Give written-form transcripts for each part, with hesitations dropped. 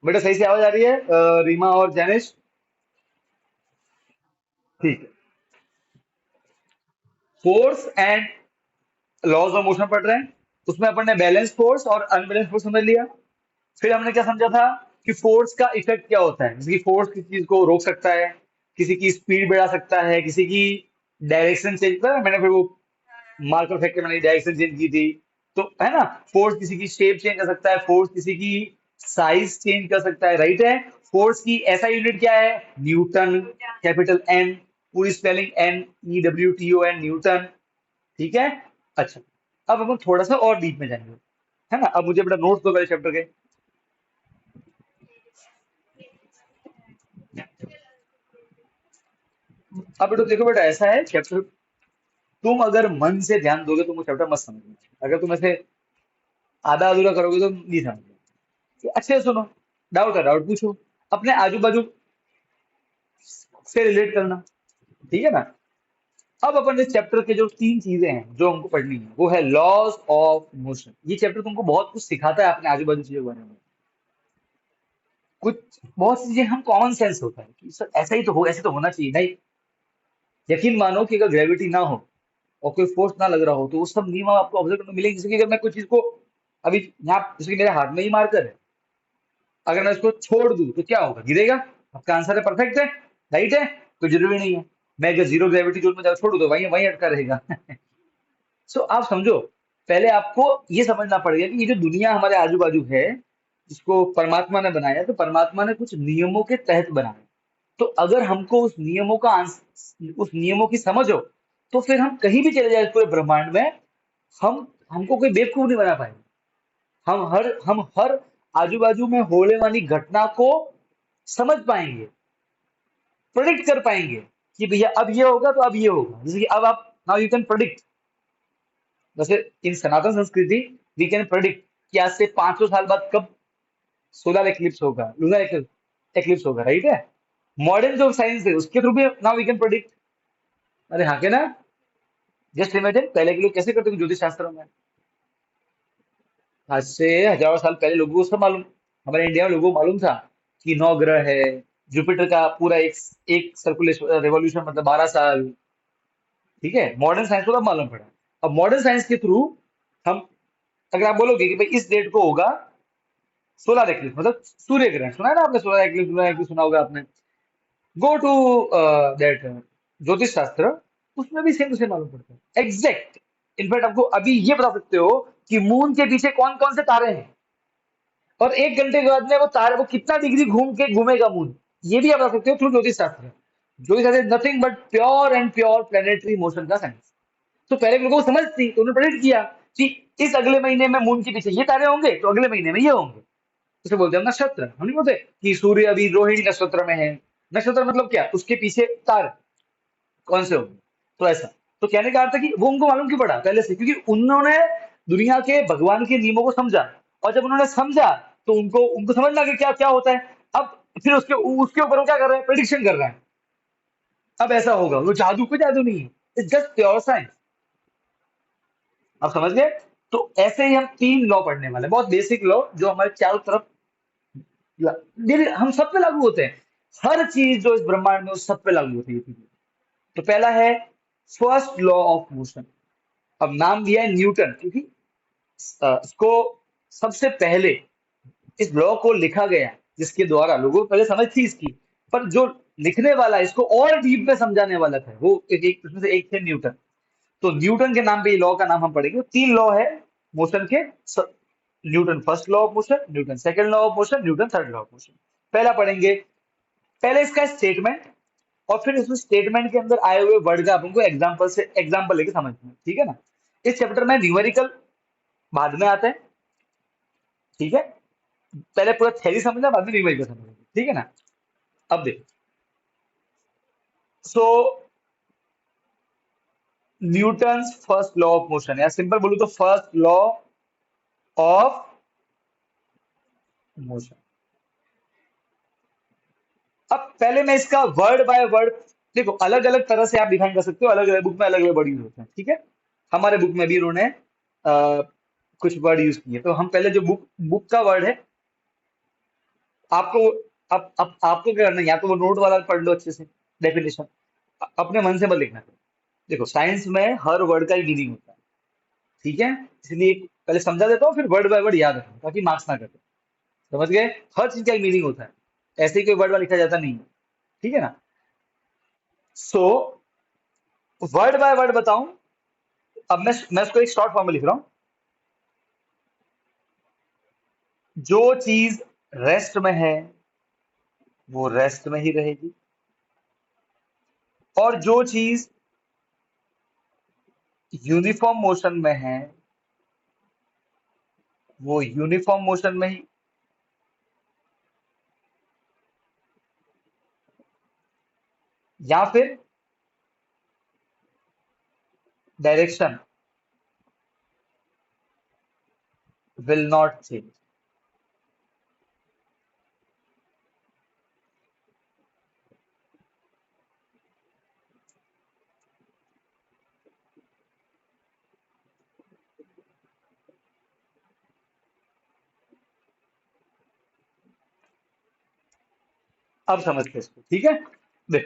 बेटा सही से आवाज आ रही है? रीमा और जैनिश? ठीक है। Force and laws of motion पढ़ रहे हैं। उसमें अपन ने बैलेंस फोर्स और अनबैलेंस फोर्स समझ लिया। फिर हमने क्या समझा था कि फोर्स का इफेक्ट क्या होता है, जैसे कि फोर्स किसी चीज को रोक सकता है, किसी की स्पीड बढ़ा सकता है, किसी की डायरेक्शन चेंज कर, मैंने फिर वो मार्कर फेंक के मैंने डायरेक्शन चेंज की थी। तो है ना, फोर्स किसी की शेप चेंज कर सकता है, फोर्स किसी की साइज चेंज कर सकता है, राइट है। फोर्स की ऐसा यूनिट क्या है? न्यूटन, कैपिटल एन, पूरी स्पेलिंग NEWTON, न्यूटन। ठीक है। अच्छा, अब हम थोड़ा सा और डीप में जाएंगे, है ना। अब मुझे बेटा नोट्स दो पहले चैप्टर के। अब बेटा देखो, बेटा ऐसा है चैप्टर, तुम अगर मन से ध्यान दोगे तो वो चैप्टर मत समझना। अगर तुम ऐसे आधा अधूरा करोगे तो नहीं समझोगे। तो अच्छे से सुनो, डाउट है डाउट पूछो, अपने आजू बाजू से रिलेट करना, ठीक है ना। अब अपन इस चैप्टर के जो तीन चीजें हैं जो हमको पढ़नी है, वो है लॉज ऑफ मोशन। ये चैप्टर तुमको बहुत कुछ सिखाता है अपने आजू बाजू चीजों के बारे में। कुछ बहुत सी चीजें हम कॉमन सेंस होता है कि सर ऐसा ही तो हो, ऐसे तो होना चाहिए नहीं। यकीन मानो कि अगर ग्रेविटी ना हो और कोई फोर्स ना लग रहा हो तो वो सब नियम आपको ऑब्जर्व करने को मिलेंगे। जैसे कि अगर मैं कोई चीज को अभी यहाँ, जैसे कि मेरे हाथ में ही मार्कर है, अगर मैं इसको छोड़ दूं तो क्या होगा? गिरेगा। आपका आंसर है परफेक्ट है, राइट है। कोई जरूरी नहीं है मैं अगर जीरो ग्रेविटी जोन में जाकर छोड़ दूं तो वहीं वहीं अटका रहेगा। सो आप समझो, पहले आपको ये समझना पड़ेगा कि ये जो दुनिया हमारे आजू बाजू है, जिसको परमात्मा ने बनाया, तो परमात्मा ने कुछ नियमों के तहत बनाया। तो अगर हमको उस नियमों की समझ हो, तो फिर हम कहीं भी चले जाए इस पूरे ब्रह्मांड में, हम हमको कोई बेवकूफ नहीं बना पाएंगे। हम हर आजू बाजू में होने वाली घटना को समझ पाएंगे, प्रोडिक्ट कर पाएंगे कि भैया अब ये होगा तो अब ये होगा। जैसे कि अब आप नाउ यू कैन प्रोडिक्ट, वैसे इन सनातन संस्कृति वी कैन प्रोडिक्ट कि आज से 500 साल बाद कब सोलर एक्लिप्स होगा, लूनर एक्लिप्स होगा, राइट है। मॉडर्न जो साइंस है उसके थ्रू भी नाउ वी कैन प्रोडिक्ट। अरे हाँ के ना। जस्ट इमेजिन पहले के लोग कैसे करते थे ज्योतिष शास्त्र में। आज से हजारों साल पहले लोगों को सब मालूम, हमारे इंडिया में लोगों को मालूम था कि 9 ग्रह है, जुपिटर का पूरा एक एक सर्कुलेशन रेवोल्यूशन मतलब 12 साल। ठीक है, मॉडर्न साइंस को तब मालूम पड़ा। अब मॉडर्न साइंस के थ्रू हम, अगर आप बोलोगे कि भाई इस डेट को होगा सोलर एक्लिप्स, मतलब सूर्य ग्रहण, सुना है ना आपने? सोलर एक्लिप्स सुना होगा आपने। गो टू दैट ज्योतिष शास्त्र, उसमें भी सेम टू सेम मालूम पड़ता है एग्जैक्ट। इनफैक्ट आपको अभी ये बता सकते हो कि मून के पीछे कौन कौन से तारे हैं, और 1 घंटे के बाद में वो तारे वो कितना डिग्री घूम के घूमेगा मून, ये भी आप बता सकते हो थ्रू ज्योतिष शास्त्र। ज्योतिष शास्त्र nothing but pure and pure planetary motion का साइंस। तो पहले के लोगों को समझ थी तो उन्होंने प्रेडिक्ट किया कि इस अगले महीने में मून के पीछे ये तारे होंगे तो अगले महीने में ये होंगे। उसे बोलते हैं नक्षत्र। हम नहीं बोलते कि सूर्य अभी रोहिणी नक्षत्र में है। नक्षत्र मतलब क्या? उसके पीछे तारे कौन से होंगे। तो ऐसा, तो कहने का अर्थ है कि वो उनको मालूम क्यों पड़ा पहले से, क्योंकि उन्होंने दुनिया के भगवान के नियमों को समझा। और जब उन्होंने समझा तो उनको उनको समझ लगा कि क्या क्या होता है। अब फिर उसके उसके ऊपर वो क्या कर रहे हैं? प्रिडिक्शन कर रहे हैं, अब ऐसा होगा। वो जादू, कोई जादू नहीं है, इट्स जस्ट प्योर साइंस। आप समझ गए? तो ऐसे ही हम तीन लॉ पढ़ने वाले हैं, बहुत बेसिक लॉ जो हमारे चारों तरफ हम सब पे लागू होते हैं। हर चीज जो इस ब्रह्मांड में उस सब पे लागू होती है ये चीजें। तो पहला है फर्स्ट लॉ ऑफ मोशन। अब नाम दिया है न्यूटन क्योंकि इसको सबसे पहले इस लॉ को लिखा गया, जिसके द्वारा लोगों को पहले समझ थी इसकी, पर जो लिखने वाला इसको और डीप में समझाने वाला था वो उसमें से एक थे न्यूटन। तो न्यूटन के नाम पे ये लॉ का नाम हम पढ़ेंगे। तीन लॉ है मोशन के। Newton first law of motion, Newton second law of motion, Newton third law of motion. पहला पढ़ेंगे, पहले इसका स्टेटमेंट, और फिर इस स्टेटमेंट के अंदर आए हुए वर्ड का अपन को एग्जांपल लेके समझना है, ठीक है ना। इस चैप्टर में न्यूमेरिकल बाद में आता है, ठीक है। पहले पूरा थ्योरी समझना, बाद में न्यूमेरिकल समझना, ठीक है ना। अब देखो, so Newton first law of motion, या सिंपल बोलूं तो फर्स्ट लॉ ऑफ मोशन। अब पहले मैं इसका वर्ड बाय वर्ड, देखो अलग अलग तरह से आप डिफाइन कर सकते हो, अलग अलग बुक में अलग अलग वर्ड यूज होते हैं, ठीक है। हमारे बुक में भी उन्होंने कुछ वर्ड यूज किए, तो हम पहले जो बुक बुक का वर्ड है आपको अब आपको क्या करना है, या तो वो नोट वाला पढ़ लो अच्छे से, डेफिनेशन, अपने मन से मत लिखना। देखो साइंस में हर वर्ड का ही मीनिंग होता है, ठीक है? इसलिए पहले समझा देता हूँ, फिर वर्ड बाय वर्ड याद रखना ताकि मार्क्स ना कटे। समझ गए? हर चीज का एक मीनिंग होता है, ऐसे ही कोई वर्ड लिखा जाता नहीं है, ठीक है ना? सो वर्ड बाय वर्ड बताऊं, अब मैं उसको एक शॉर्ट फॉर्म में लिख रहा हूं। जो चीज रेस्ट में है वो रेस्ट में ही रहेगी, और जो चीज यूनिफॉर्म मोशन में है वो यूनिफॉर्म मोशन में ही, या फिर डायरेक्शन विल नॉट चेंज। अब समझते हैं इसको, ठीक है? देख,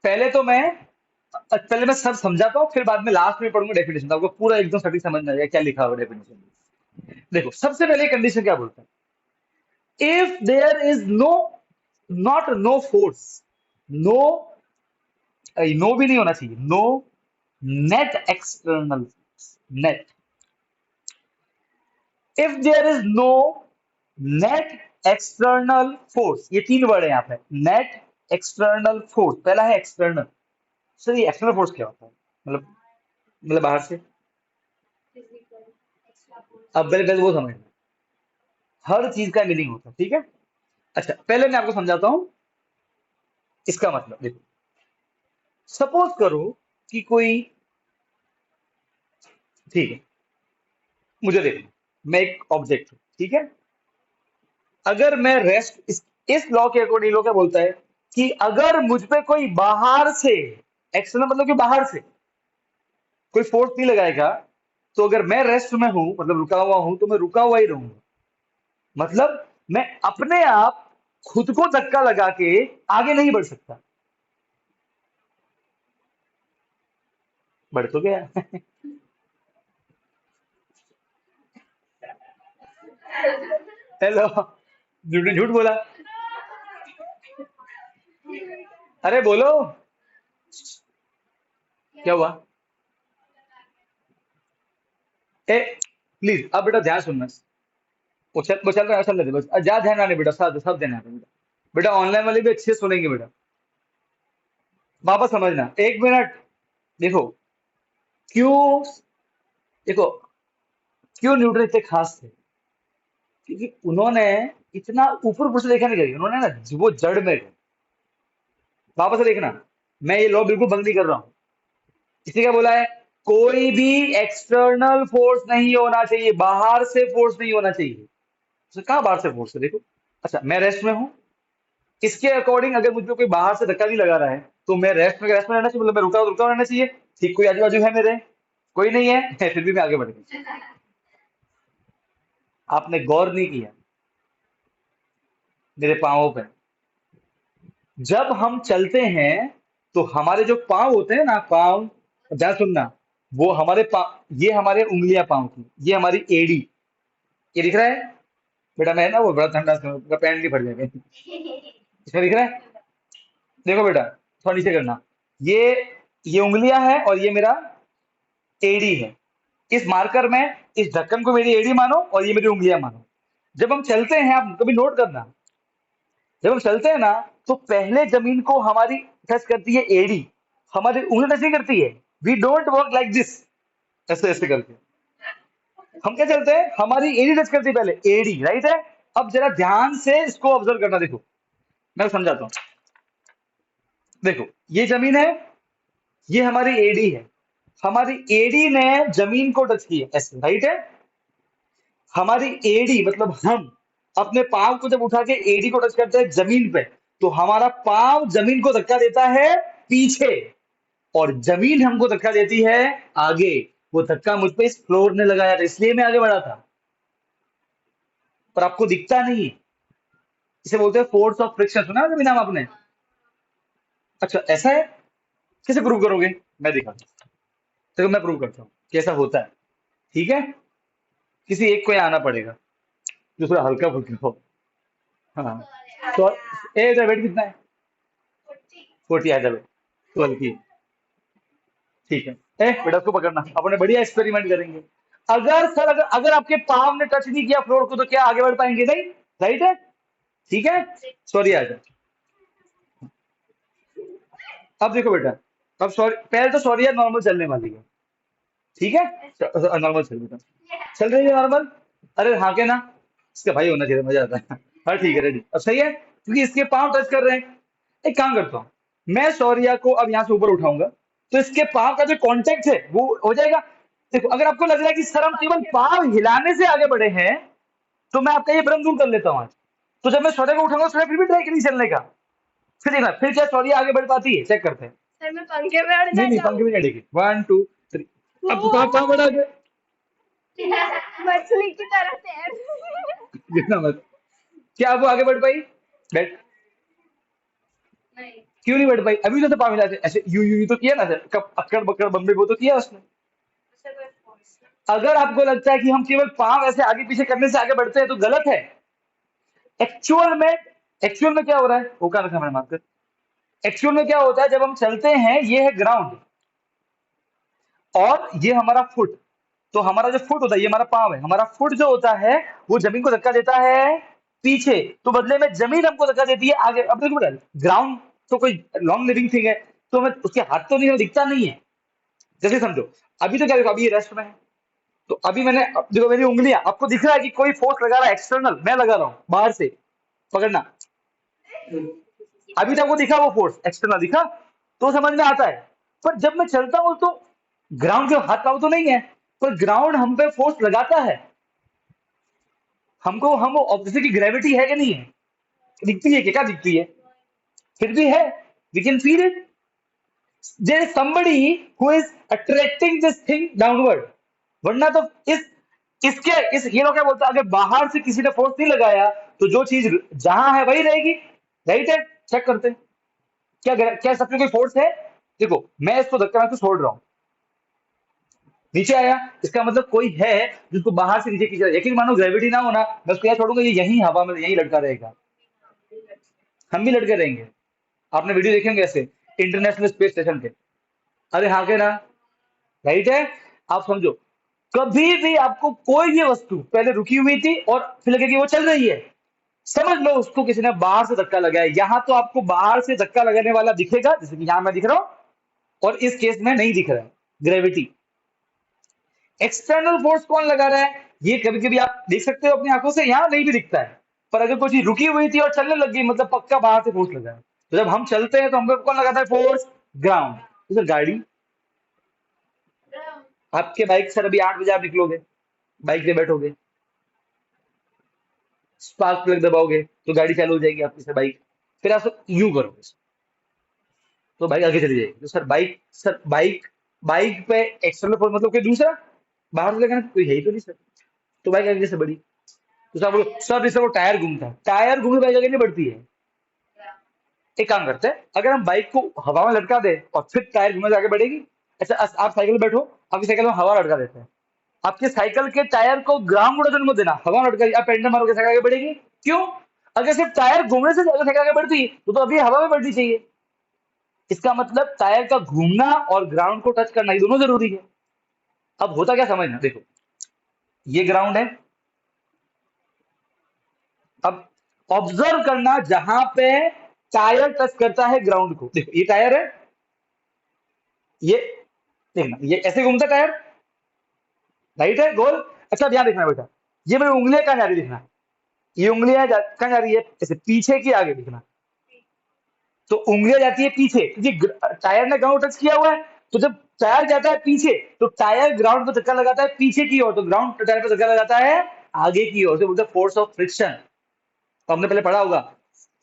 पहले तो मैं पहले मैं सब समझाता हूँ, फिर बाद में लास्ट में पढ़ूंगा डेफिनेशन, आपको पूरा एकदम सटीक समझ में आ जाएगा क्या लिखा हुआ डेफिनेशन में। देखो सबसे पहले कंडीशन क्या बोलता है, if there is no, not no force, no, no भी नहीं होना चाहिए, no net external, net, if there is no net external force, ये तीन वर्ड है यहाँ पे, नेट, एक्सटर्नल फोर्स, पहला है एक्सटर्नल। सर ये एक्सटर्नल फोर्स क्या होता है, मतलब बाहर से, अब पहले पहले वो समझना, हर चीज का मीनिंग होता है, ठीक है? अच्छा पहले मैं आपको समझाता हूं इसका मतलब। देखो सपोज करो कि कोई, ठीक है, मुझे देखो, मैं एक ऑब्जेक्ट हूं, ठीक है? अगर मैं रेस्ट इस लॉ के अकॉर्डिंग, लॉ क्या बोलता है कि अगर मुझ पे कोई बाहर से, एक्सटर्नल मतलब कि बाहर से कोई फोर्स नहीं लगाएगा, तो अगर मैं रेस्ट में हूं मतलब रुका हुआ हूं, तो मैं रुका हुआ ही रहूंगा। मतलब मैं अपने आप खुद को धक्का लगा के आगे नहीं बढ़ सकता। बढ़ तो गया। हेलो, झूठ ने झूठ बोला। अरे बोलो, क्या हुआ? ए प्लीज अब बेटा ध्यान सुनना, वो चल रहा है, चल रहे बस जा, ध्यान आने बेटा, सब सब ध्यान आने बेटा, बेटा ऑनलाइन वाले भी अच्छे से सुनेंगे बेटा, वापस समझना एक मिनट। देखो क्यों, देखो क्यों न्यूटन इतने खास थे, क्योंकि उन्होंने इतना ऊपर ऊपर से देखा नहीं करी, उन्होंने ना वो जड़ में गए। वापस से देखना, मैं ये लॉ बिल्कुल बंद नहीं कर रहा हूँ। इसने क्या बोला है, कोई भी एक्सटर्नल फोर्स नहीं होना चाहिए, बाहर से फोर्स नहीं होना चाहिए। तो कहाँ बाहर से फोर्स है, देखो। अच्छा मैं रेस्ट में हूँ, इसके अकॉर्डिंग अगर मुझे कोई बाहर से धक्का नहीं लगा रहा है, तो मैं रेस्ट में रहना चाहिए, मतलब मैं रुका रहना चाहिए। ठीक, कोई आजू बाजू है मेरे, कोई नहीं है, फिर भी मैं आगे बढ़ गई। आपने गौर नहीं किया मेरे पांवों पे, जब हम चलते हैं तो हमारे जो पांव होते हैं ना, पांव, ध्यान सुनना, वो हमारे ये हमारे उंगलियां पांव की, ये हमारी एड़ी, ये दिख रहा है बेटा, मैं ना वो बड़ा ठंडा पैंट नहीं फट जाएगा, इसमें दिख रहा है, देखो बेटा थोड़ा नीचे करना, ये ये उंगलियां है और ये मेरा एड़ी है। इस मार्कर में इस ढक्कन को मेरी एड़ी मानो और ये मेरी उंगलियां मानो। जब हम चलते हैं, आप कभी नोट करना, जब हम चलते हैं ना, तो पहले जमीन को हमारी टच करती है एड़ी, हमारी उंगली टच नहीं करती है। We don't work like this, ऐसे ऐसे करके हम क्या चलते हैं, हमारी एड़ी टच करती है पहले, एड़ी, राइट है? अब जरा ध्यान से इसको ऑब्जर्व करना, देखो मैं समझाता हूँ। देखो ये जमीन है, ये हमारी एडी है, हमारी एडी ने जमीन को टच किया ऐसे, राइट है? हमारी एडी मतलब हम अपने पांव को जब उठा के एडी को टच करते हैं जमीन पे, तो हमारा पांव जमीन को धक्का देता है पीछे, और जमीन हमको धक्का देती है आगे। वो धक्का मुझ पे इस फ्लोर ने लगाया था, इसलिए मैं आगे बढ़ा था, पर आपको दिखता नहीं है। इसे बोलते हैं फोर्स ऑफ फ्रिक्शन। सुना है कभी नाम आपने? अच्छा ऐसा है, कैसे प्रूव करोगे? मैं दिखाता हूँ। तो मैं प्रूव करता हूँ कैसा होता है। ठीक है, किसी एक को यहाँ आना पड़ेगा जो थोड़ा हल्का फुल्का हो। हाँ, तो ए इधर वेट कितना है? 40 आ जाए, 12 की। ठीक है, ए बेटा उसको पकड़ना, अपने बढ़िया एक्सपेरिमेंट करेंगे। अगर सर, अगर आपके पाँव ने टच नहीं किया फ्लोर को तो क्या आगे बढ़ पाएंगे? नहीं, राइट है। ठीक है, सॉरी आ जाए। अब देखो बेटा, अब सॉरी पहले तो सॉरी यार नॉर्मल चलने वाली है। ठीक है, नॉर्मल चल बेटा, चल रही है नॉर्मल। अरे हाँ के ना, इसका भाई होना चाहिए, मजा आता है। हाँ ठीक है, रेडी, अब सही है क्योंकि इसके पाँव टच कर रहे हैं। एक काम करता हूँ, मैं सौर्या को अब यहाँ से ऊपर उठाऊंगा तो इसके पाँव का जो कांटेक्ट है वो हो जाएगा। देखो अगर आपको लग रहा है कि सर हम केवल पाँव हिलाने से आगे बढ़े हैं तो मैं आपका ये भ्रम दूर कर लेता हूँ आज। तो जब मैं सौर्या को उठाऊंगा सौर्या फिर भी ट्राई करेगी चलने का। फिर देखना फिर क्या सौर्या आगे बढ़ पाती है, चेक करते हैं। सर मैं पंखे में अड़ नहीं नहीं, जाता पंखे हूँ। में नहीं अड़ेगी। 1 2 3, अब तो पाँव बढ़ा गए। मछली की तरह तैर। गिरना मत। क्या वो आगे बढ़ पाई? बैठ। क्यों नहीं बढ़ पाई? अभी तो पाँव हिलाते ऐसे यू तो किया ना सर, कब अक्कड़ बक्कड़ बम्बे वो तो किया उसने। अगर आपको लगता है कि हम केवल पाँव ऐसे आगे पीछे करने से आगे बढ़ते हैं तो गलत है। एक्चुअल में, एक्चुअल में क्या हो रहा है वो क्या रखा मैंने मार्कर। एक्चुअल में क्या होता है जब हम चलते हैं, ये है ग्राउंड और ये हमारा फुट। तो हमारा जो फुट होता है ये हमारा पाँव है, हमारा फुट जो होता है वो जमीन को धक्का देता है पीछे, तो बदले में जमीन हमको धक्का देती है आगे। अब देखो बेटा, ग्राउंड तो कोई लॉन्ग लिविंग थिंग है, तो हमें उसके हाथ तो नहीं दिखता नहीं है। जैसे समझो, अभी तो क्या देखो, अभी ये रेस्ट में है, तो अभी मैंने देखो मेरी उंगलियां, आपको दिख रहा है कि कोई फोर्स लगा रहा है एक्सटर्नल, मैं लगा रहा हूं बाहर से, पकड़ना। अभी तक वो दिखा, वो फोर्स एक्सटर्नल दिखा तो समझ में आता है। पर जब मैं चलता हूं तो ग्राउंड के हाथ पाँव तो नहीं है, पर ग्राउंड हम पे फोर्स लगाता है। हमको हम जैसे कि ग्रेविटी है कि नहीं है, दिखती है क्या दिखती है, फिर भी है, we can feel it. There is somebody who is attracting this thing downward. वरना तो इसके इस ये लोग क्या बोलते हैं, अगर बाहर से किसी ने फोर्स नहीं लगाया तो जो चीज जहां है वही रहेगी, राइट है। चेक करते हैं क्या सच में कोई फोर्स है। देखो मैं इसको धक्का मार के छोड़ रहा हूं, नीचे आया, इसका मतलब कोई है जिसको बाहर से नीचे खींचा। यकीन मानो ग्रेविटी ना होना, मैं उसको यहाँ छोड़ूंगा, ये यहीं हवा में यहीं लटका रहेगा, हम भी लटके रहेंगे। आपने वीडियो देखे होंगे ऐसे इंटरनेशनल स्पेस स्टेशन के। अरे हाँ के ना, राइट है। आप समझो, कभी भी आपको कोई भी वस्तु पहले रुकी हुई थी और फिर लगे कि वो चल रही है, समझ लो उसको किसी ने बाहर से धक्का लगाया। यहां तो आपको बाहर से धक्का लगाने वाला दिखेगा, जैसे कि यहां मैं दिख रहा हूं, और इस केस में नहीं दिख रहा है, ग्रेविटी। एक्सटर्नल फोर्स कौन लगा रहा है, ये कभी कभी आप देख सकते हो अपनी आंखों से, यहां नहीं भी दिखता है। पर अगर कोई चीज रुकी हुई थी और चलने लग गई, मतलब पक्का बाहर से फोर्स लगा है। तो जब हम चलते हैं तो हम पे कौन लगाता है फोर्स? ग्राउंड। तो सर गाड़ी, आपके बाइक सर अभी 8 बजे आप निकलोगे, बाइक पे बैठोगे, स्पार्क प्लग दबाओगे तो गाड़ी चालू हो जाएगी आपकी सर बाइक। फिर आप यूं करोगे तो बाइक आगे चली जाएगी। तो सर बाइक, बाइक पे एक्सटर्नल फोर्स मतलब कोई दूसरा बाहर से लगाना, कोई है ही तो नहीं सर, तो बाइक आगे से बढ़ी। तो सर बोलो सर जैसे वो टायर घूमता है, टायर घूमे बाइक आगे नहीं बढ़ती है। एक काम करते हैं, अगर हम बाइक को हवा में लटका दे और फिर टायर घूमे तो आगे बढ़ेगी। अच्छा आप साइकिल में बैठो, आपकी साइकिल में हवा लटका देते हैं, आपके साइकिल के टायर को ग्राउंड को टच मत देना, हवा में लटका, आप पेंडल मारोगे साइकिल आगे बढ़ेगी। क्यों? अगर सिर्फ टायर घूमने से साइकिल आगे बढ़ती तो अभी हवा में बढ़नी चाहिए। इसका मतलब टायर का घूमना और ग्राउंड को टच करना ये दोनों जरूरी है। अब होता क्या समझना, देखो ये ग्राउंड है, अब ऑब्जर्व करना जहां पे टायर टच करता है ग्राउंड को। देखो ये टायर है, ये देखना ये ऐसे घूमता टायर, राइट है गोल। अच्छा अब यहां देखना बेटा, ये मेरी उंगलियां कहां जा रही दिखना, ये उंगलियां कहां जा रही है, ऐसे पीछे की आगे दिखना। तो उंगलियां जाती है पीछे क्योंकि टायर ने ग्राउंड टच किया हुआ है। तो जब टायर जाता है पीछे तो टायर ग्राउंड पर धक्का लगाता है पीछे की ओर, तो ग्राउंड टायर पर धक्का लगाता है आगे की ओर, से बोलते हैं फोर्स ऑफ फ्रिक्शन। तो हमने पहले पढ़ा होगा,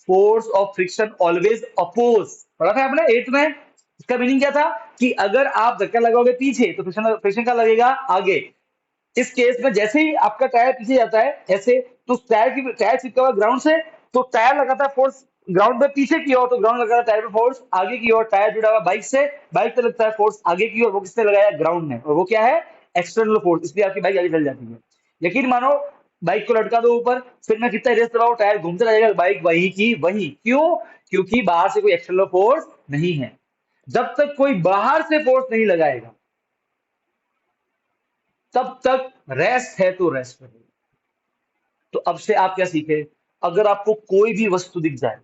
force of friction always oppose, पढ़ा था आपने 8th में। इसका मीनिंग क्या था कि अगर आप धक्का लगाओगे पीछे तो फ्रिक्शन फ्रिक्शन का लगेगा आगे। इस केस में जैसे ही आपका टायर पीछे जाता है ऐसे, तो टायर चिपका हुआ ग्राउंड से, तो टायर लगाता है फोर्स ग्राउंड पे पीछे की ओर, तो ग्राउंड लगाता है टायर पे फोर्स आगे की ओर। टायर जुड़ा हुआ बाइक से, बाइक पे लगता है फोर्स आगे की ओर, वो किसने लगाया? ग्राउंड ने। और वो क्या है? एक्सटर्नल फोर्स, इसलिए आपकी बाइक आगे चल जाती है। यकीन मानो, बाइक को लटका दो ऊपर, फिर मैं कितना रेस दबाऊं, टायर घूमता रहेगा, बाइक वहीं की वहीं। क्यों? क्योंकि बाहर से कोई एक्सटर्नल फोर्स नहीं है। जब तक कोई बाहर से फोर्स नहीं लगाएगा तब तक रेस्ट है तो रेस्ट रहेगा। तो अब से आप क्या सीखे? अगर आपको कोई भी वस्तु दिख जाए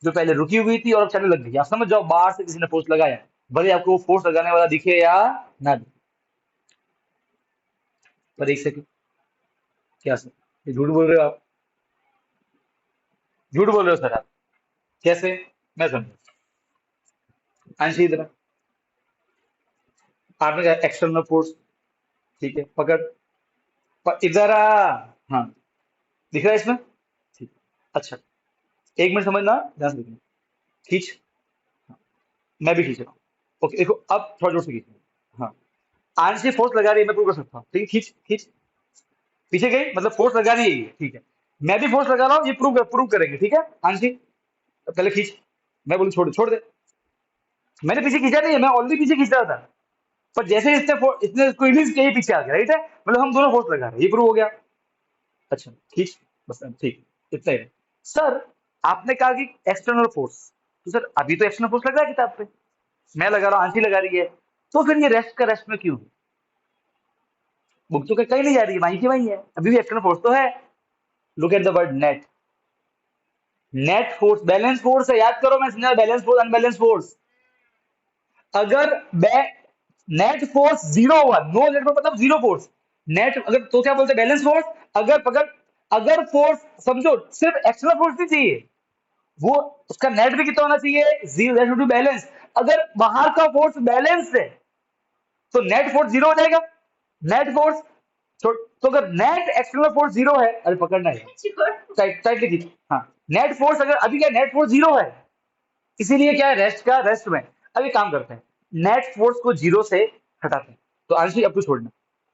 जो पहले रुकी हुई थी और अब चलने लग गई, आप समझ जाओ बाहर से किसी ने फोर्स लगाया, भले आपको वो फोर्स लगाने वाला दिखे या ना दिखे। पर एक सेकंड, क्या सर, ये झूठ बोल रहे हो आप? झूठ बोल रहे हो सर आप? कैसे? मैं समझा। आंशी इधर आ। आपने कहा एक्सटर्नल फोर्स, ठीक है, पकड़। पर इधर आ। हाँ, दिख रहा है इसमें? ठीक। अच्छा, एक मिनट समझना, ध्यान से देखना। खींच। मैं भी खींच रहा हूँ। ओके, देखो अब थोड़ा जोर से खींचना। हाँ, आंशी फोर्स लगा रही है, मैं प्रूव कर सकता हूँ। ठीक है, खींच खींच। पीछे गई मतलब फोर्स लगा रही है ये, ठीक है। मैं भी फोर्स लगा रहा हूँ, ये प्रूव करेंगे, ठीक है आंशी? पहले खींच। मैं बोलूँ छोड़ दे, छोड़ दे। मैंने पीछे खींचा नहीं है, मैं ऑलरेडी पीछे खींच रहा था। पर जैसे ही इसने इसको रिलीज किया, ये पीछे आ गया, राइट है? मतलब हम दोनों फोर्स लगा रहे हैं, ये प्रूव हो गया। अच्छा, खींच। बस ठीक, इतना ही है। सर, आपने कहा कि एक्सटर्नल फोर्स, तो सर अभी तो एक्सटर्नल फोर्स लग रहा है किताब पे, मैं लगा रहा हूँ, आंटी लगा रही है, तो फिर ये रेस्ट का रेस्ट में क्यों? बुक तो कहीं नहीं जा रही है, वहीं की वहीं है, अभी भी एक्सटर्नल फोर्स तो है। Look at the word net. Net force balance force है, याद करो, मैं समझा बैलेंस फोर्स अनबैलेंस फोर्स। अगर नेट फोर्स जीरो हुआ, नो नेट फोर्स मतलब जीरो फोर्स, नेट अगर तो क्या बोलते हैं? Balance force. अगर पकड़, अगर फोर्स समझो सिर्फ एक्सटर्नल फोर्स नहीं चाहिए, वो उसका नेट भी कितना होना चाहिए? Zero, that should be balance. अगर बाहर का फोर्स बैलेंस है तो नेट फोर्स जीरो हो जाएगा। नेट फोर्स, तो अगर नेट एक्सटर्नल फोर्स जीरो है, अरे पकड़ना है, टाइटली खींच। हाँ, नेट फोर्स अगर अभी क्या, नेट फोर्स जीरो है, इसीलिए क्या है? रेस्ट का रेस्ट में। अब एक काम करते हैं, नेट फोर्स को जीरो से हटाते हैं। तो आंसर अब तू छोड़ना,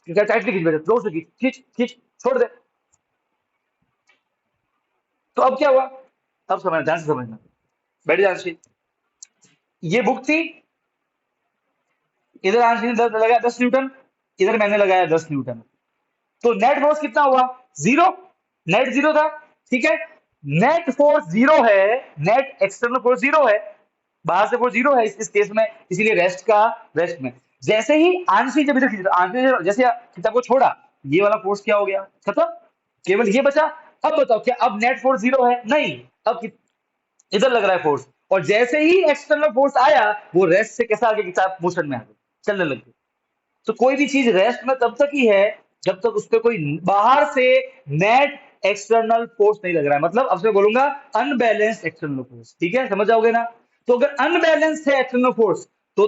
क्या टाइटली खींच, बेटा जोर से खींच खींच खींच, छोड़ दे। तो अब क्या हुआ? अब समझना, ध्यान से समझना, बैठ जा आंशी। ये बुक थी, इधर आंशी ने लगाया 10 न्यूटन, इधर मैंने लगाया 10 न्यूटन। तो नेट फोर्स कितना हुआ? जीरो। नेट जीरो था, ठीक है। नेट फोर्स जीरो है, नेट एक्सटर्नल फोर्स जीरो है, बाहर से फोर्स जीरो है इस केस में, इसीलिए रेस्ट का रेस्ट में। जैसे ही आंशी जब इधर खींचा, आंशी ने जैसे किताब को छोड़ा, ये वाला फोर्स क्या हो गया? खत्म, केवल ये बचा। अब बताओ, क्या अब नेट फोर्स जीरो है? नहीं, अब इधर लग रहा है फोर्स, और जैसे ही एक्सटर्नल फोर्स आया, वो रेस्ट से कैसा आगे किताब मोशन में आ गई, चलने लग गई। तो कोई भी चीज रेस्ट में तब तक ही है जब तक उस पर कोई बाहर से नेट एक्सटर्नल फोर्स नहीं लग रहा है, मतलब अब से बोलूंगा अनबैलेंस्ड एक्सटर्नल फोर्स, ठीक है, समझ जाओगे ना? तो अगर अनबैलेंस्ड है एक्सटर्नल फोर्स तो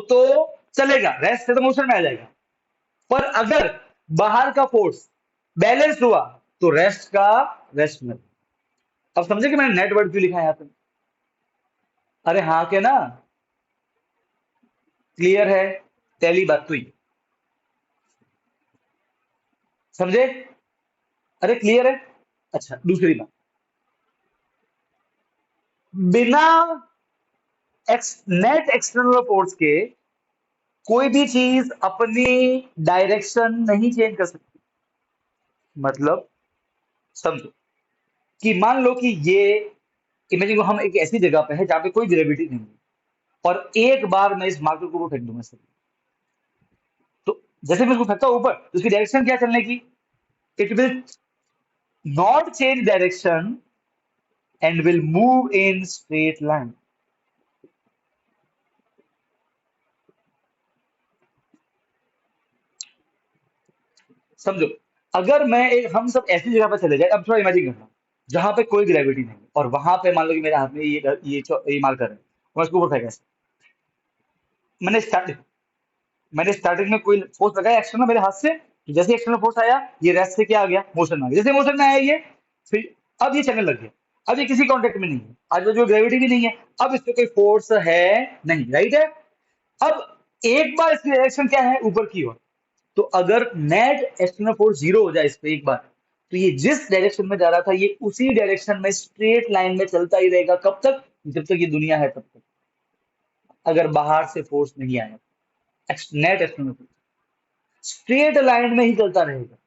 चलेगा, रेस्ट से तो मोशन में आ जाएगा। पर अगर बाहर का फोर्स बैलेंस हुआ तो रेस्ट का रेस्ट में। अब समझे कि मैंने नेट वर्ड क्यों लिखा है यहाँ पे? अरे हाँ के ना, क्लियर है, पहली बात तो ही समझे? अरे क्लियर है। अच्छा, दूसरी बात, बिना नेट एक्सटर्नल फोर्स के कोई भी चीज अपनी डायरेक्शन नहीं चेंज कर सकती। मतलब समझो कि मान लो कि ये इमेजिन को हम एक ऐसी जगह पे है जहां पे कोई ग्रेविटी नहीं है, और एक बार मैं इस मार्कर को फेंक दूंगा सर, तो जैसे मैं इसको फेंकता हूं ऊपर, तो उसकी डायरेक्शन क्या चलने की? It will not change direction and will move in straight line. समझो, अगर मैं एक, हम सब ऐसी जगह पर चले जाए, अब थोड़ा इमेजिन करना, जहां पे कोई ग्रेविटी नहीं है, और वहां पे मान लो कि मेरे हाथ में ये मार्कर है, मैं उसके ऊपर फेंका ऐसे। मैंने स्टार्टिंग मैंने स्टार्टिंग में कोई फोर्स लगाया एक्सटर्नल मेरे हाथ से, तो जैसे एक्सटर्नल फोर्स आया, ये रेस्ट से क्या आ गया? मोशन में आ गया। जैसे मोशन में आया ये, फिर अब ये चलने लग गया, अब ये किसी कांटेक्ट में नहीं है, आज जो ग्रेविटी भी नहीं है, अब इस पे कोई फोर्स है नहीं, राइट है? अब एक बार इसकी डायरेक्शन क्या है? ऊपर की ओर। तो अगर नेट एक्सटर्नल फोर्स जीरो हो जाए इस पे एक बार, तो ये जिस डायरेक्शन में जा रहा था, ये उसी डायरेक्शन में स्ट्रेट लाइन में चलता ही रहेगा। कब तक? जब तक ये दुनिया है तब तक, अगर बाहर से फोर्स नहीं आया। Net external force straight line में ही चलता रहेगा।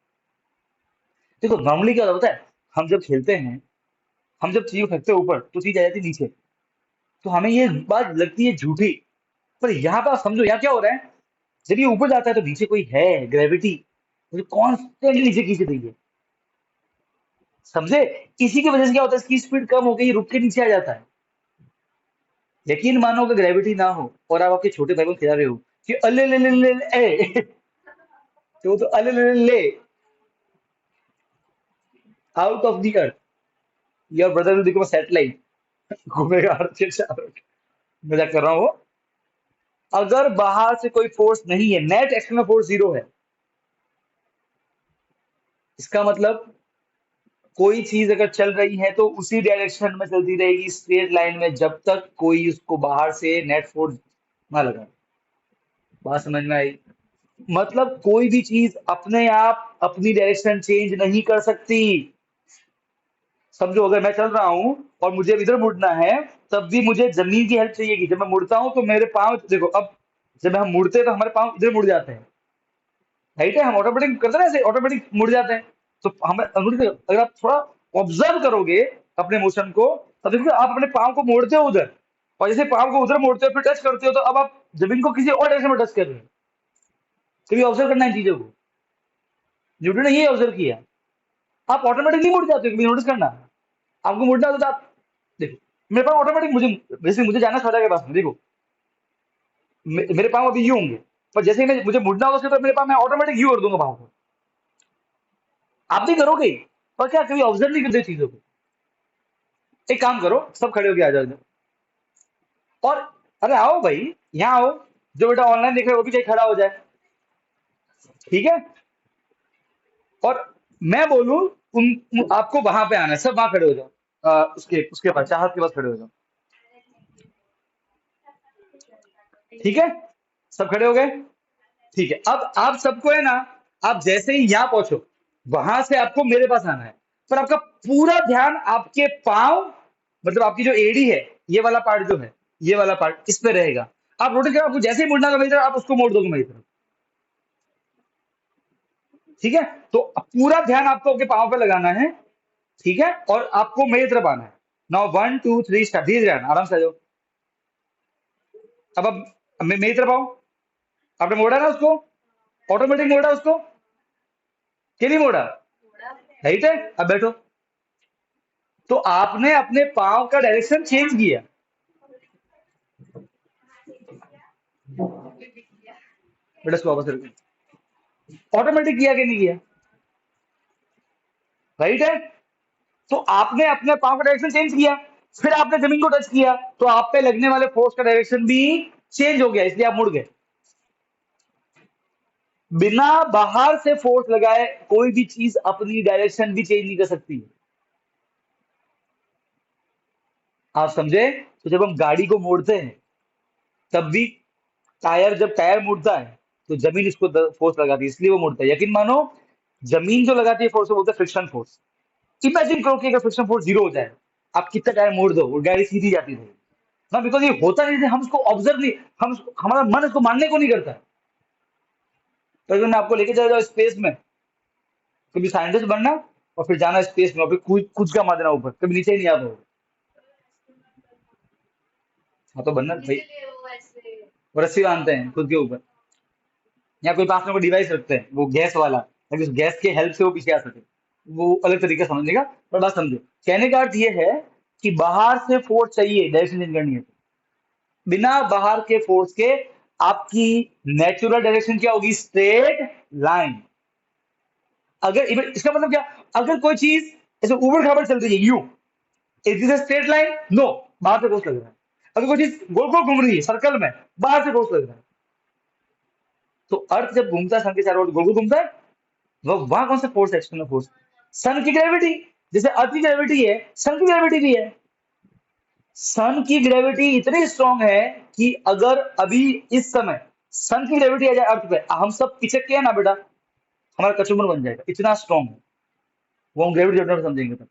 देखो नॉर्मली क्या होता है, हम जब खेलते हैं, हम जब चीज को फेंकते हैं ऊपर तो चीज आ जाती है नीचे, तो हमें ये बात लगती है झूठी। पर यहाँ पर आप समझो यहाँ क्या हो रहा है, जब ये ऊपर जाता है तो नीचे कोई है, ग्रेविटी मुझे कॉन्स्टेंटली नीचे खींच रही है। समझे? इसी की वजह से क्या होता है, इसकी स्पीड कम हो गई, रुक के नीचे आ जाता है। यकीन मानो कि ग्रेविटी ना हो और आप आपके छोटे भाई को खिला रहे हो कि अले ले ले ले ले ए, तो वो तो अले ले ले ले out of the earth, your brother will become a satellite, घूमेगा अर्थ के चारों ओर। मजाक कर रहा हूँ। अगर बाहर से कोई फोर्स नहीं है, नेट एक्सटर्नल फोर्स जीरो है, इसका मतलब कोई चीज अगर चल रही है तो उसी डायरेक्शन में चलती रहेगी, स्ट्रेट लाइन में, जब तक कोई उसको बाहर से नेट फोर्स ना लगा। बात समझ में आई? मतलब कोई भी चीज अपने आप अपनी डायरेक्शन चेंज नहीं कर सकती। समझो, अगर मैं चल रहा हूं और मुझे अब इधर मुड़ना है, तब भी मुझे जमीन की हेल्प चाहिएगी। जब मैं मुड़ता हूं तो मेरे पाँव देखो, अब जब हम मुड़ते हैं तो हमारे पाँव इधर मुड़ जाते हैं, राइट है, हम ऑटोमेटिक करते हैं ना, ऐसे ऑटोमेटिक मुड़ जाते हैं। तो हमें अगर आप थोड़ा ऑब्जर्व करोगे अपने मोशन को, तो देखिए आप अपने पाँव को मोड़ते हो उधर, और जैसे पाँव को उधर मोड़ते हो फिर टच करते हो, तो अब आप जमीन को किसी और डायरेक्शन में टच कर रहे हो। कभी ऑब्जर्व करना है इन चीजों को, न्यूटन ने ये ऑब्जर्व किया। आप ऑटोमेटिकली मुड़ जाते हो, कभी नोटिस करना। आपको मुड़ना होता तो आप देखो, मेरे पास ऑटोमेटिक, मुझे जैसे मुझे जाना सौदा के पास में, देखो मेरे पाँव अभी यूं होंगे, पर जैसे ही मुझे मुड़ना होगा उसके तो मेरे पाँव मैं ऑटोमेटिक यू कर दूंगा पाँव को। आप भी करोगे, पर क्या कभी ऑब्जर्व नहीं करते चीजों को? एक काम करो, सब खड़े होके आ जाओ इधर। और अरे आओ भाई, यहाँ आओ। जो बेटा ऑनलाइन देख रहे हो वो भी कहीं खड़ा हो जाए, ठीक है? और मैं बोलूं आपको वहां पे आना है, सब वहां खड़े हो जाओ। उसके उसके पास, चाहत के पास खड़े हो जाओ, ठीक है? सब खड़े हो गए? ठीक है, अब आप सबको है ना, आप जैसे ही यहाँ पहुंचो, वहां से आपको मेरे पास आना है। पर आपका पूरा ध्यान आपके पांव, मतलब आपकी जो एड़ी है, ये वाला पार्ट जो है, ये वाला पार्ट इस पे रहेगा। आप नोटिस करो, आपको जैसे ही मुड़ना होगा मेरी तरफ, आप उसको मोड़ दोगे मेरी तरफ, ठीक है? तो पूरा ध्यान आपको आपके पांव पे लगाना है, ठीक है? और आपको मेरी तरफ आना है। नाउ 1 2 3 स्टार्ट, धीरे धीरे आना, आराम से आ जाओ। अब अब मेरी तरफ आओ। आपने मोड़ा ना उसको, ऑटोमेटिक मोड़ा उसको, कि नहीं मोड़ा? राइट है, अब बैठो। तो आपने अपने पांव का डायरेक्शन चेंज किया। बेटा इसको वापस रखो। ऑटोमेटिक किया कि नहीं किया? राइट है। तो आपने अपने पांव का डायरेक्शन चेंज किया, फिर आपने जमीन को टच किया, तो आप पे लगने वाले फोर्स का डायरेक्शन भी चेंज हो गया, इसलिए आप मुड़ गए। बिना बाहर से फोर्स लगाए कोई भी चीज अपनी डायरेक्शन भी चेंज नहीं कर सकती। आप समझे? तो जब हम गाड़ी को मोड़ते हैं, तब भी टायर, जब टायर मुड़ता है तो जमीन इसको फोर्स लगाती है, इसलिए वो मुड़ता है। यकीन मानो, जमीन जो लगाती है फोर्स को बोलते हैं फ्रिक्शन फोर्स। इमेजिन करो कि अगर फ्रिक्शन फोर्स जीरो हो जाए, आप कितना टायर मोड़ दो, वो गाड़ी सीधी जाती है ना, बिकॉज ये होता नहीं है, हम उसको ऑब्जर्व नहीं, हमारा मन इसको मानने को नहीं करता। तो अगर मैं आपको लेके चला जाऊँ स्पेस में, कभी साइंटिस्ट बनना और फिर जाना स्पेस में और फिर कुछ कुछ का मार देना ऊपर, कभी नीचे ही नहीं आता। हाँ तो बनना भाई, वो रस्सी बांधते हैं खुद के ऊपर, या कोई पास में कोई डिवाइस रखते हैं वो गैस वाला, ताकि उस गैस के हेल्प से वो पीछे आ सके। वो अलग तरीके से समझने का, पर बात समझो। कहने का अर्थ ये है कि बाहर से फोर्स चाहिए डायरेक्शन चेंज करनी है तो। बिना बाहर के फोर्स के आपकी नेचुरल डायरेक्शन क्या होगी? Straight line. अगर इसका मतलब क्या, अगर कोई चीज ऐसे ऊबड़ खाबड़ चल रही है you, is this straight line? No, बाहर से फोर्स लग रहा है। अगर कोई चीज गोल गोल घूम रही है सर्कल में, बाहर से फोर्स लग रहा है। तो अर्थ जब घूमता है सन के चारों ओर गोल गोल घूमता है, वो वहां कौन सा फोर्स है? एक्सटर्नल फोर्स, सन की ग्रेविटी। जैसे अर्थ की ग्रेविटी है, सन की ग्रेविटी भी है। सन की ग्रेविटी इतनी स्ट्रांग है कि अगर अभी इस समय सन की ग्रेविटी आ जाए अर्थ पे, हम सब पिचक के है ना बेटा, हमारा कचूमर बन जाएगा, इतना स्ट्रांग है। वो हम ग्रेविटी चैप्टर में समझेंगे तब।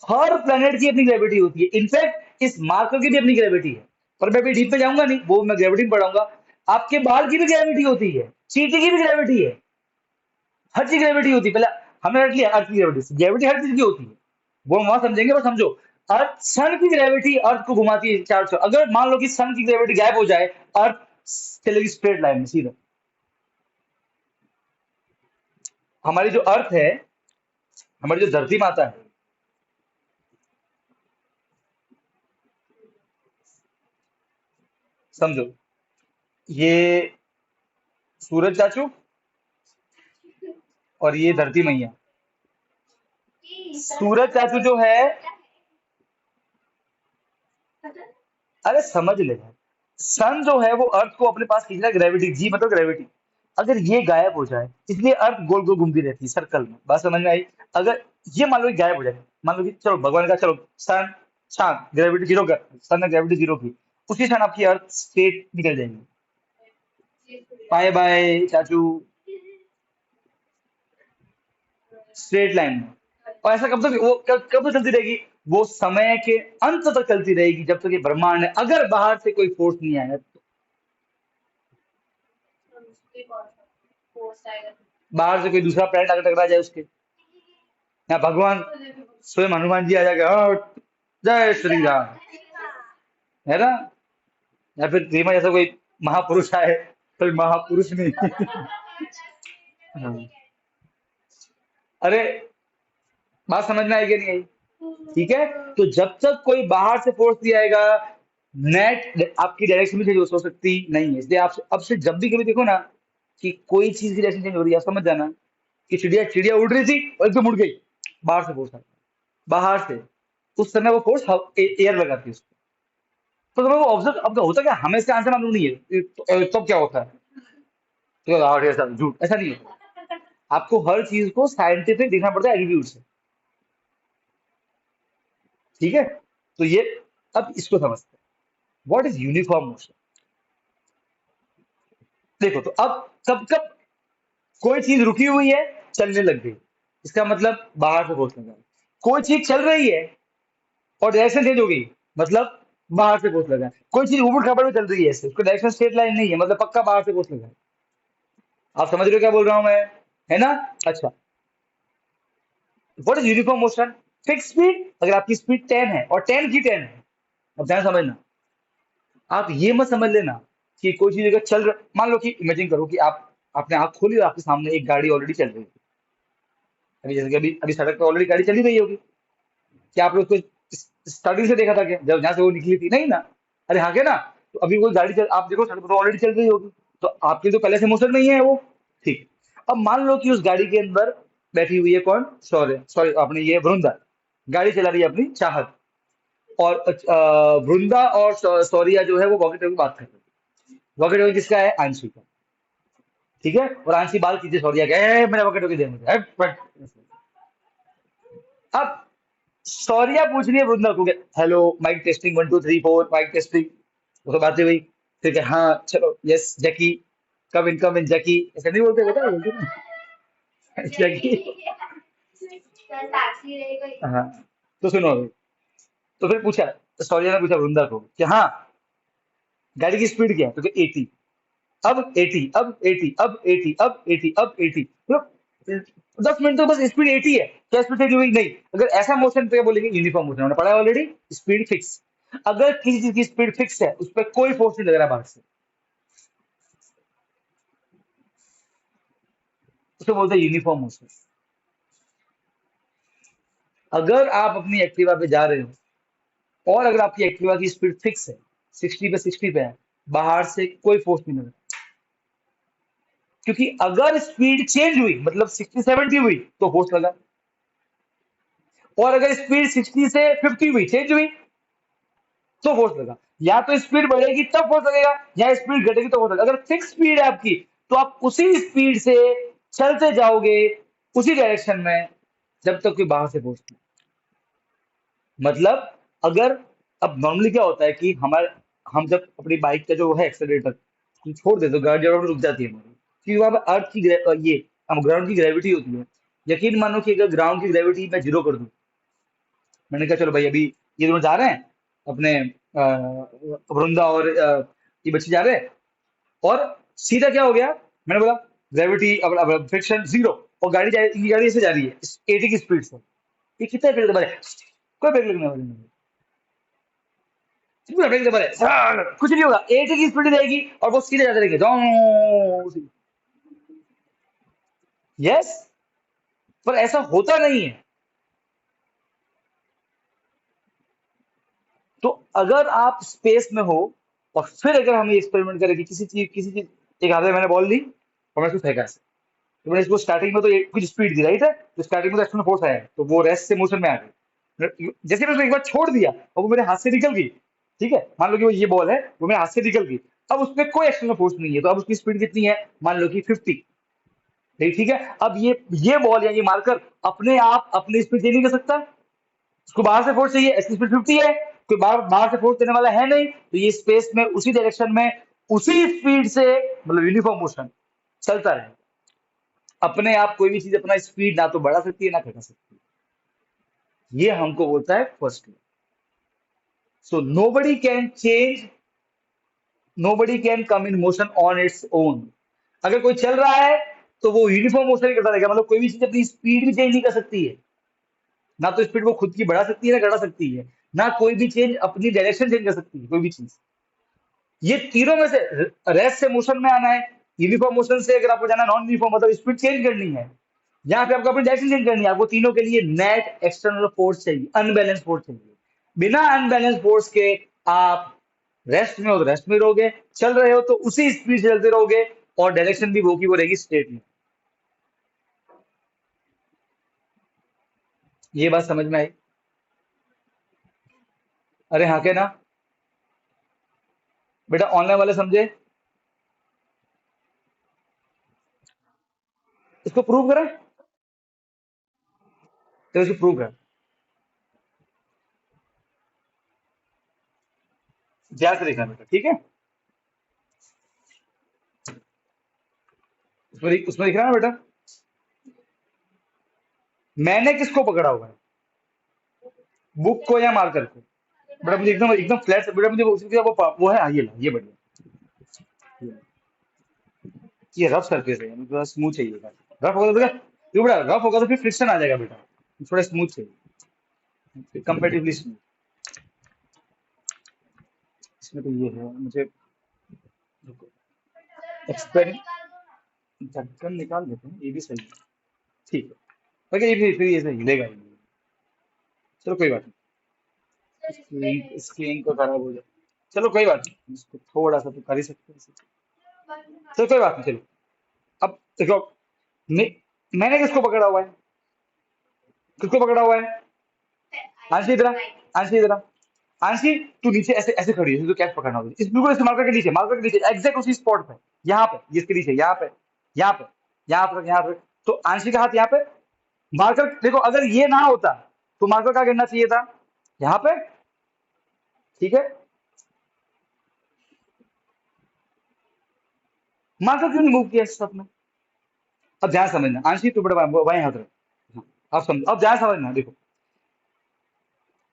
हर प्लेनेट की अपनी ग्रेविटी होती है, इनफैक्ट इस मार्कर की भी अपनी ग्रेविटी है, पर मैं अभी डीप में जाऊंगा नहीं, वो मैं ग्रेविटी में पढ़ाऊंगा। आपके बाल की भी ग्रेविटी होती है, चींटी की भी ग्रेविटी है, हर चीज ग्रेविटी होती है। पहले हमने रख लिया अर्थ की ग्रेविटी, ग्रेविटी हर चीज की होती है, वो हम वहां समझेंगे। पर समझो, अर्थ, सन की ग्रेविटी अर्थ को घुमाती है चार सौ, अगर मान लो कि सन की ग्रेविटी गायब हो जाए, अर्थ चलेगी स्ट्रेट लाइन में सीधा। हमारी जो अर्थ है, हमारी जो धरती माता है, समझो, ये सूरज चाचू और ये धरती मैया। सूरज चाचू जो है, अरे समझ ले, सन जो है वो अर्थ को अपने पास खींच रहा है, ग्रेविटी, जी मतलब ग्रेविटी। अगर ये गायब हो जाए, इसलिए अर्थ गोल गोल घूमती रहती है सर्कल में, बात समझ में आई? अगर ये मान लो कि गायब हो जाए, मान लो कि चलो भगवान का, चलो सन शांत, ग्रेविटी जीरो कर, सन ने ग्रेविटी जीरो की, उसी क्षण आपकी अर्थ स्ट्रेट निकल जाएगी। बाय बाय चाचू, स्ट्रेट लाइन में। और ऐसा कब तक, वो कब तक चलती रहेगी? वो समय के अंत तक चलती रहेगी, जब तक ये ब्रह्मांड है, अगर बाहर से कोई फोर्स नहीं आया तो। बाहर से कोई दूसरा प्लेनेट अगर टकरा जाए उसके, या भगवान स्वयं हनुमान जी आ जाके, "हाँ, जय श्री राम", है ना? या फिर रीमा जैसा कोई महापुरुष आए, कोई महापुरुष नहीं। हाँ। अरे बात समझ में आई कि नहीं आई? ठीक है, तो जब तक कोई बाहर से फोर्स नहीं आएगा, नेट आपकी डायरेक्शन में चेंज हो सकती नहीं है। इसलिए आप अब से जब भी कभी देखो ना कि कोई चीज की डायरेक्शन चेंज हो रही है, आप समझ जाना कि चिड़िया चिड़िया उड़ रही थी और एकदम उड़ गई, बाहर से फोर्स आ गया, बाहर से। उस समय वो फोर्स एयर लगाती है उसको। तो तुम्हें वो ऑब्जर्व, अब तो होता क्या, हमें इसका आंसर मालूम नहीं है तो क्या होता है, तो ऐसा झूठ, ऐसा नहीं होता। आपको हर चीज को साइंटिफिक देखना पड़ता है, एटीट्यूड से। ठीक है, तो ये, अब इसको समझते हैं, व्हाट इज यूनिफॉर्म मोशन। देखो, तो अब कब कब कोई चीज रुकी हुई है, चलने लग गई, इसका मतलब बाहर से फोर्स लगा। कोई चीज चल रही है और डायरेक्शन चेंज हो गई, मतलब बाहर से फोर्स लगा। कोई चीज ऊबड़ खाबड़ में चल रही है, ऐसे उसका डायरेक्शन स्ट्रेट लाइन नहीं है, मतलब पक्का बाहर से फोर्स लगा। आप समझ रहे हो क्या बोल रहा हूं मैं, है ना? अच्छा, what is uniform motion? Fix speed, अगर आपकी स्पीड 10 है और 10 की 10 है, अब ध्यान समझना, आप ये मत समझ लेना कि कोई चीज अगर चल रहा, मान लो कि इमेजिन करो कि आप, आपने आंख खोली और आपके सामने एक गाड़ी ऑलरेडी चल रही है। अभी जैसे कि अभी अभी सड़क पे ऑलरेडी गाड़ी चली रही होगी, क्या आपने उसको स्टार्टिंग से देखा था क्या, जब जहां से वो निकली थी? नहीं ना। अरे हाँ, क्या ना? तो अभी कोई गाड़ी चल, आप देखो सड़क पे तो ऑलरेडी चल रही होगी, तो आपके तो पहले से मोशन नहीं है वो। ठीक, अब मान लो कि उस गाड़ी के अंदर बैठी हुई है कौन, सॉरी सॉरी, अपनी ये वृंदा गाड़ी चला रही है अपनी चाहत, और वृंदा और सौरिया जो है वो वॉकी टॉकी बात कर रहे हैं। वॉकी टॉकी किसका है? आंशी का। ठीक है, और आंशी बाल खींचे सौरिया का, "ए, मेरा वॉकी टॉकी दे मुझे, ए, बट-" अब सौर्या पूछ रही है वृंदा को, hello mike testing 1 2 3 4, mike testing, वो सब बातें हुई। फिर क्या, हाँ चलो, यस जैकी, कम इन जैकी, ऐसा नहीं बोलते, बेटा बोलते ना। जैकी। हाँ, तो सुनो अभी। तो फिर पूछा, तो सौर्या ने पूछा वृंदा को कि हाँ, गाड़ी की स्पीड क्या है, तो 80, अब 80, अब 80, अब 80, अब 80, अब 80, मतलब 10 मिनट तो बस स्पीड 80 है, क्या स्पीड चेंज हुई? नहीं। अगर ऐसा मोशन, तो क्या बोलेंगे? Uniform motion. हमने पढ़ा है ऑलरेडी, स्पीड फिक्स। अगर किसी चीज की स्पीड फिक्स है, उस पर कोई फोर्स नहीं लग रहा बाहर से, उसको बोलते हैं यूनिफॉर्म मोशन। अगर आप अपनी एक्टिवा पे जा रहे हो और अगर आपकी एक्टिवा की स्पीड फिक्स है, 60 पे 60 पे है, बाहर से कोई फोर्स नहीं लग रहा, क्योंकि अगर स्पीड चेंज हुई, मतलब 60 70 हुई, तो फोर्स लगा। और अगर स्पीड 60 से 50 हुई, चेंज हुई, तो फोर्स लगा। या तो स्पीड बढ़ेगी तब फोर्स लगेगा, या स्पीड घटेगी तो फोर्स लगेगा। अगर फिक्स स्पीड है आपकी, तो आप उसी स्पीड से चलते जाओगे, उसी डायरेक्शन में, जब तक कोई बाहर से फोर्स नहीं। मतलब, अगर, अब नॉर्मली क्या होता है कि हमारे, हम जब अपनी बाइक का जो है एक्सेलरेटर छोड़ देते तो गाड़ी जब रुक जाती है हमारी, क्योंकि वहां पर अर्थ की ये ग्राउंड की ग्रेविटी होती है। यकीन मानो कि अगर ग्राउंड की ग्रेविटी मैं जीरो कर दूं, मैंने कहा चलो भाई अभी ये दोनों जा रहे हैं अपने वृंदा और ये बच्चे जा रहे हैं, और सीधा क्या हो गया, मैंने बोला ग्रेविटी अब फ्रिक्शन जीरो, और ये गाड़ी ऐसे जा रही है 80 की स्पीड से, ये कितना ब्रेक दबा रहे, कोई ब्रेक लगने वाली नहीं है, पूरा ब्रेक दबा रहे, कुछ नहीं होगा, 80 की स्पीड रहेगी और वो सीधे जाते रहेंगे। यस, पर ऐसा होता नहीं है। तो अगर आप स्पेस में हो और फिर अगर हम ये एक्सपेरिमेंट करें कि किसी चीज एक हाथ में मैंने बॉल ली और मैं इसको फेंका ऐसे, तो मैंने इसको स्टार्टिंग में तो कुछ स्पीड दी, राइट है, तो स्टार्टिंग में तो एक्सटर्नल फोर्स आया, तो वो रेस्ट से मोशन में आ गई, जैसे मैंने उसको एक बार छोड़ दिया और वो मेरे हाथ से निकल गई, ठीक है, मान लो कि वो ये बॉल है, वो मेरे हाथ से निकल गई, अब उसमें कोई एक्सटर्नल फोर्स नहीं है, तो अब उसकी स्पीड कितनी है, मान लो कि 50, ठीक है। अब ये बॉल या ये मार्कर अपने आप अपनी स्पीड चेंज नहीं कर सकता, उसको बाहर से फोर्स चाहिए, इसकी स्पीड 50 है, कोई बाहर बाहर से फोर्स देने वाला है नहीं, तो ये स्पेस में उसी डायरेक्शन में उसी स्पीड से, मतलब यूनिफॉर्म मोशन चलता रहे, अपने आप कोई भी चीज अपना स्पीड ना तो बढ़ा सकती है ना घटा सकती है, ये हमको बोलता है first law. So nobody can come in motion on its own. अगर कोई चल रहा है तो वो यूनिफॉर्म मोशन ही करता रहेगा, मतलब कोई भी चीज अपनी स्पीड भी चेंज नहीं कर सकती है, ना तो स्पीड वो खुद की बढ़ा सकती है ना घटा सकती है, ना कोई भी चेंज अपनी डायरेक्शन चेंज कर सकती है कोई भी चीज। ये तीनों में से रेस्ट से मोशन में आना है, यूनिफॉर्म मोशन से अगर आपको जाना नॉन यूनिफॉर्म, मतलब स्पीड चेंज करनी है, यहाँ पे आपको अपनी डायरेक्शन चेंज करनी है, आपको तीनों के लिए नेट एक्सटर्नल फोर्स चाहिए, अनबैलेंस फोर्स चाहिए। बिना अनबैलेंस फोर्स के आप रेस्ट में हो तो रेस्ट में रहोगे, चल रहे हो तो उसी स्पीड से चलते रहोगे, और डायरेक्शन भी वो की वो रहेगी स्ट्रेट में। ये बात समझ में आई? अरे हाँ के ना, बेटा ऑनलाइन वाले समझे? इसको प्रूव करें, तो इसको प्रूव करें, ध्यान से देखना बेटा, ठीक है। उसमें दिख रहा है ना बेटा, मैंने किसको पकड़ा हुआ है, बुक को या मार्कर को? बेटा मुझे एकदम एकदम फ्लैट, बेटा मुझे वो है, हाँ, ये ला, ये बढ़िया, ये रफ सरफेस है, मुझे थोड़ा स्मूथ चाहिए था। रफ होगा तो बेटा, ये बेटा रफ होगा तो फिर फ्रिक्शन आ जाएगा बेटा, थोड़ा स्मूथ चाहिए, कंपेरेटिवली स्मूथ। इसमें तो ये है, मुझे एक्सपेरिमेंट, ढक्कन निकाल देते हैं, ये भी सही है, ठीक है, ओके, ये फिर ये सही लेगा ये। चलो कोई बात नहीं, स्क्रीन को खराब हो जाए, चलो कोई बात नहीं, इसको थोड़ा सा तो कर ही सकते हैं इसे। चलो कोई बात नहीं, चलो अब देखो, मैं, मैंने किसको पकड़ा हुआ है, किसको पकड़ा हुआ है, आंशी इधर आ, आंशी इधर आ, आंशी तू नीचे ऐसे ऐसे खड़ी है, तो कैच पकड़ना होगा, इस बिल्कुल इस मार्कर के नीचे एग्जैक्ट उसी स्पॉट पे, यहाँ पे, ये इसके नीचे, यहाँ पे, यहाँ पे, यहाँ पे, यहाँ पे, तो आंशी का हाथ यहाँ पे, मार्कर देखो, अगर ये ना होता तो मार्कर कहाँ गिरना चाहिए था, यहाँ पे, ठीक है, मार्कर क्यों नहीं मूव किया इस सब में? अब ध्यान समझना, आंशी तू बड़े बाएं हाथ रख, हाँ, अब समझ, अब ध्यान समझना, देखो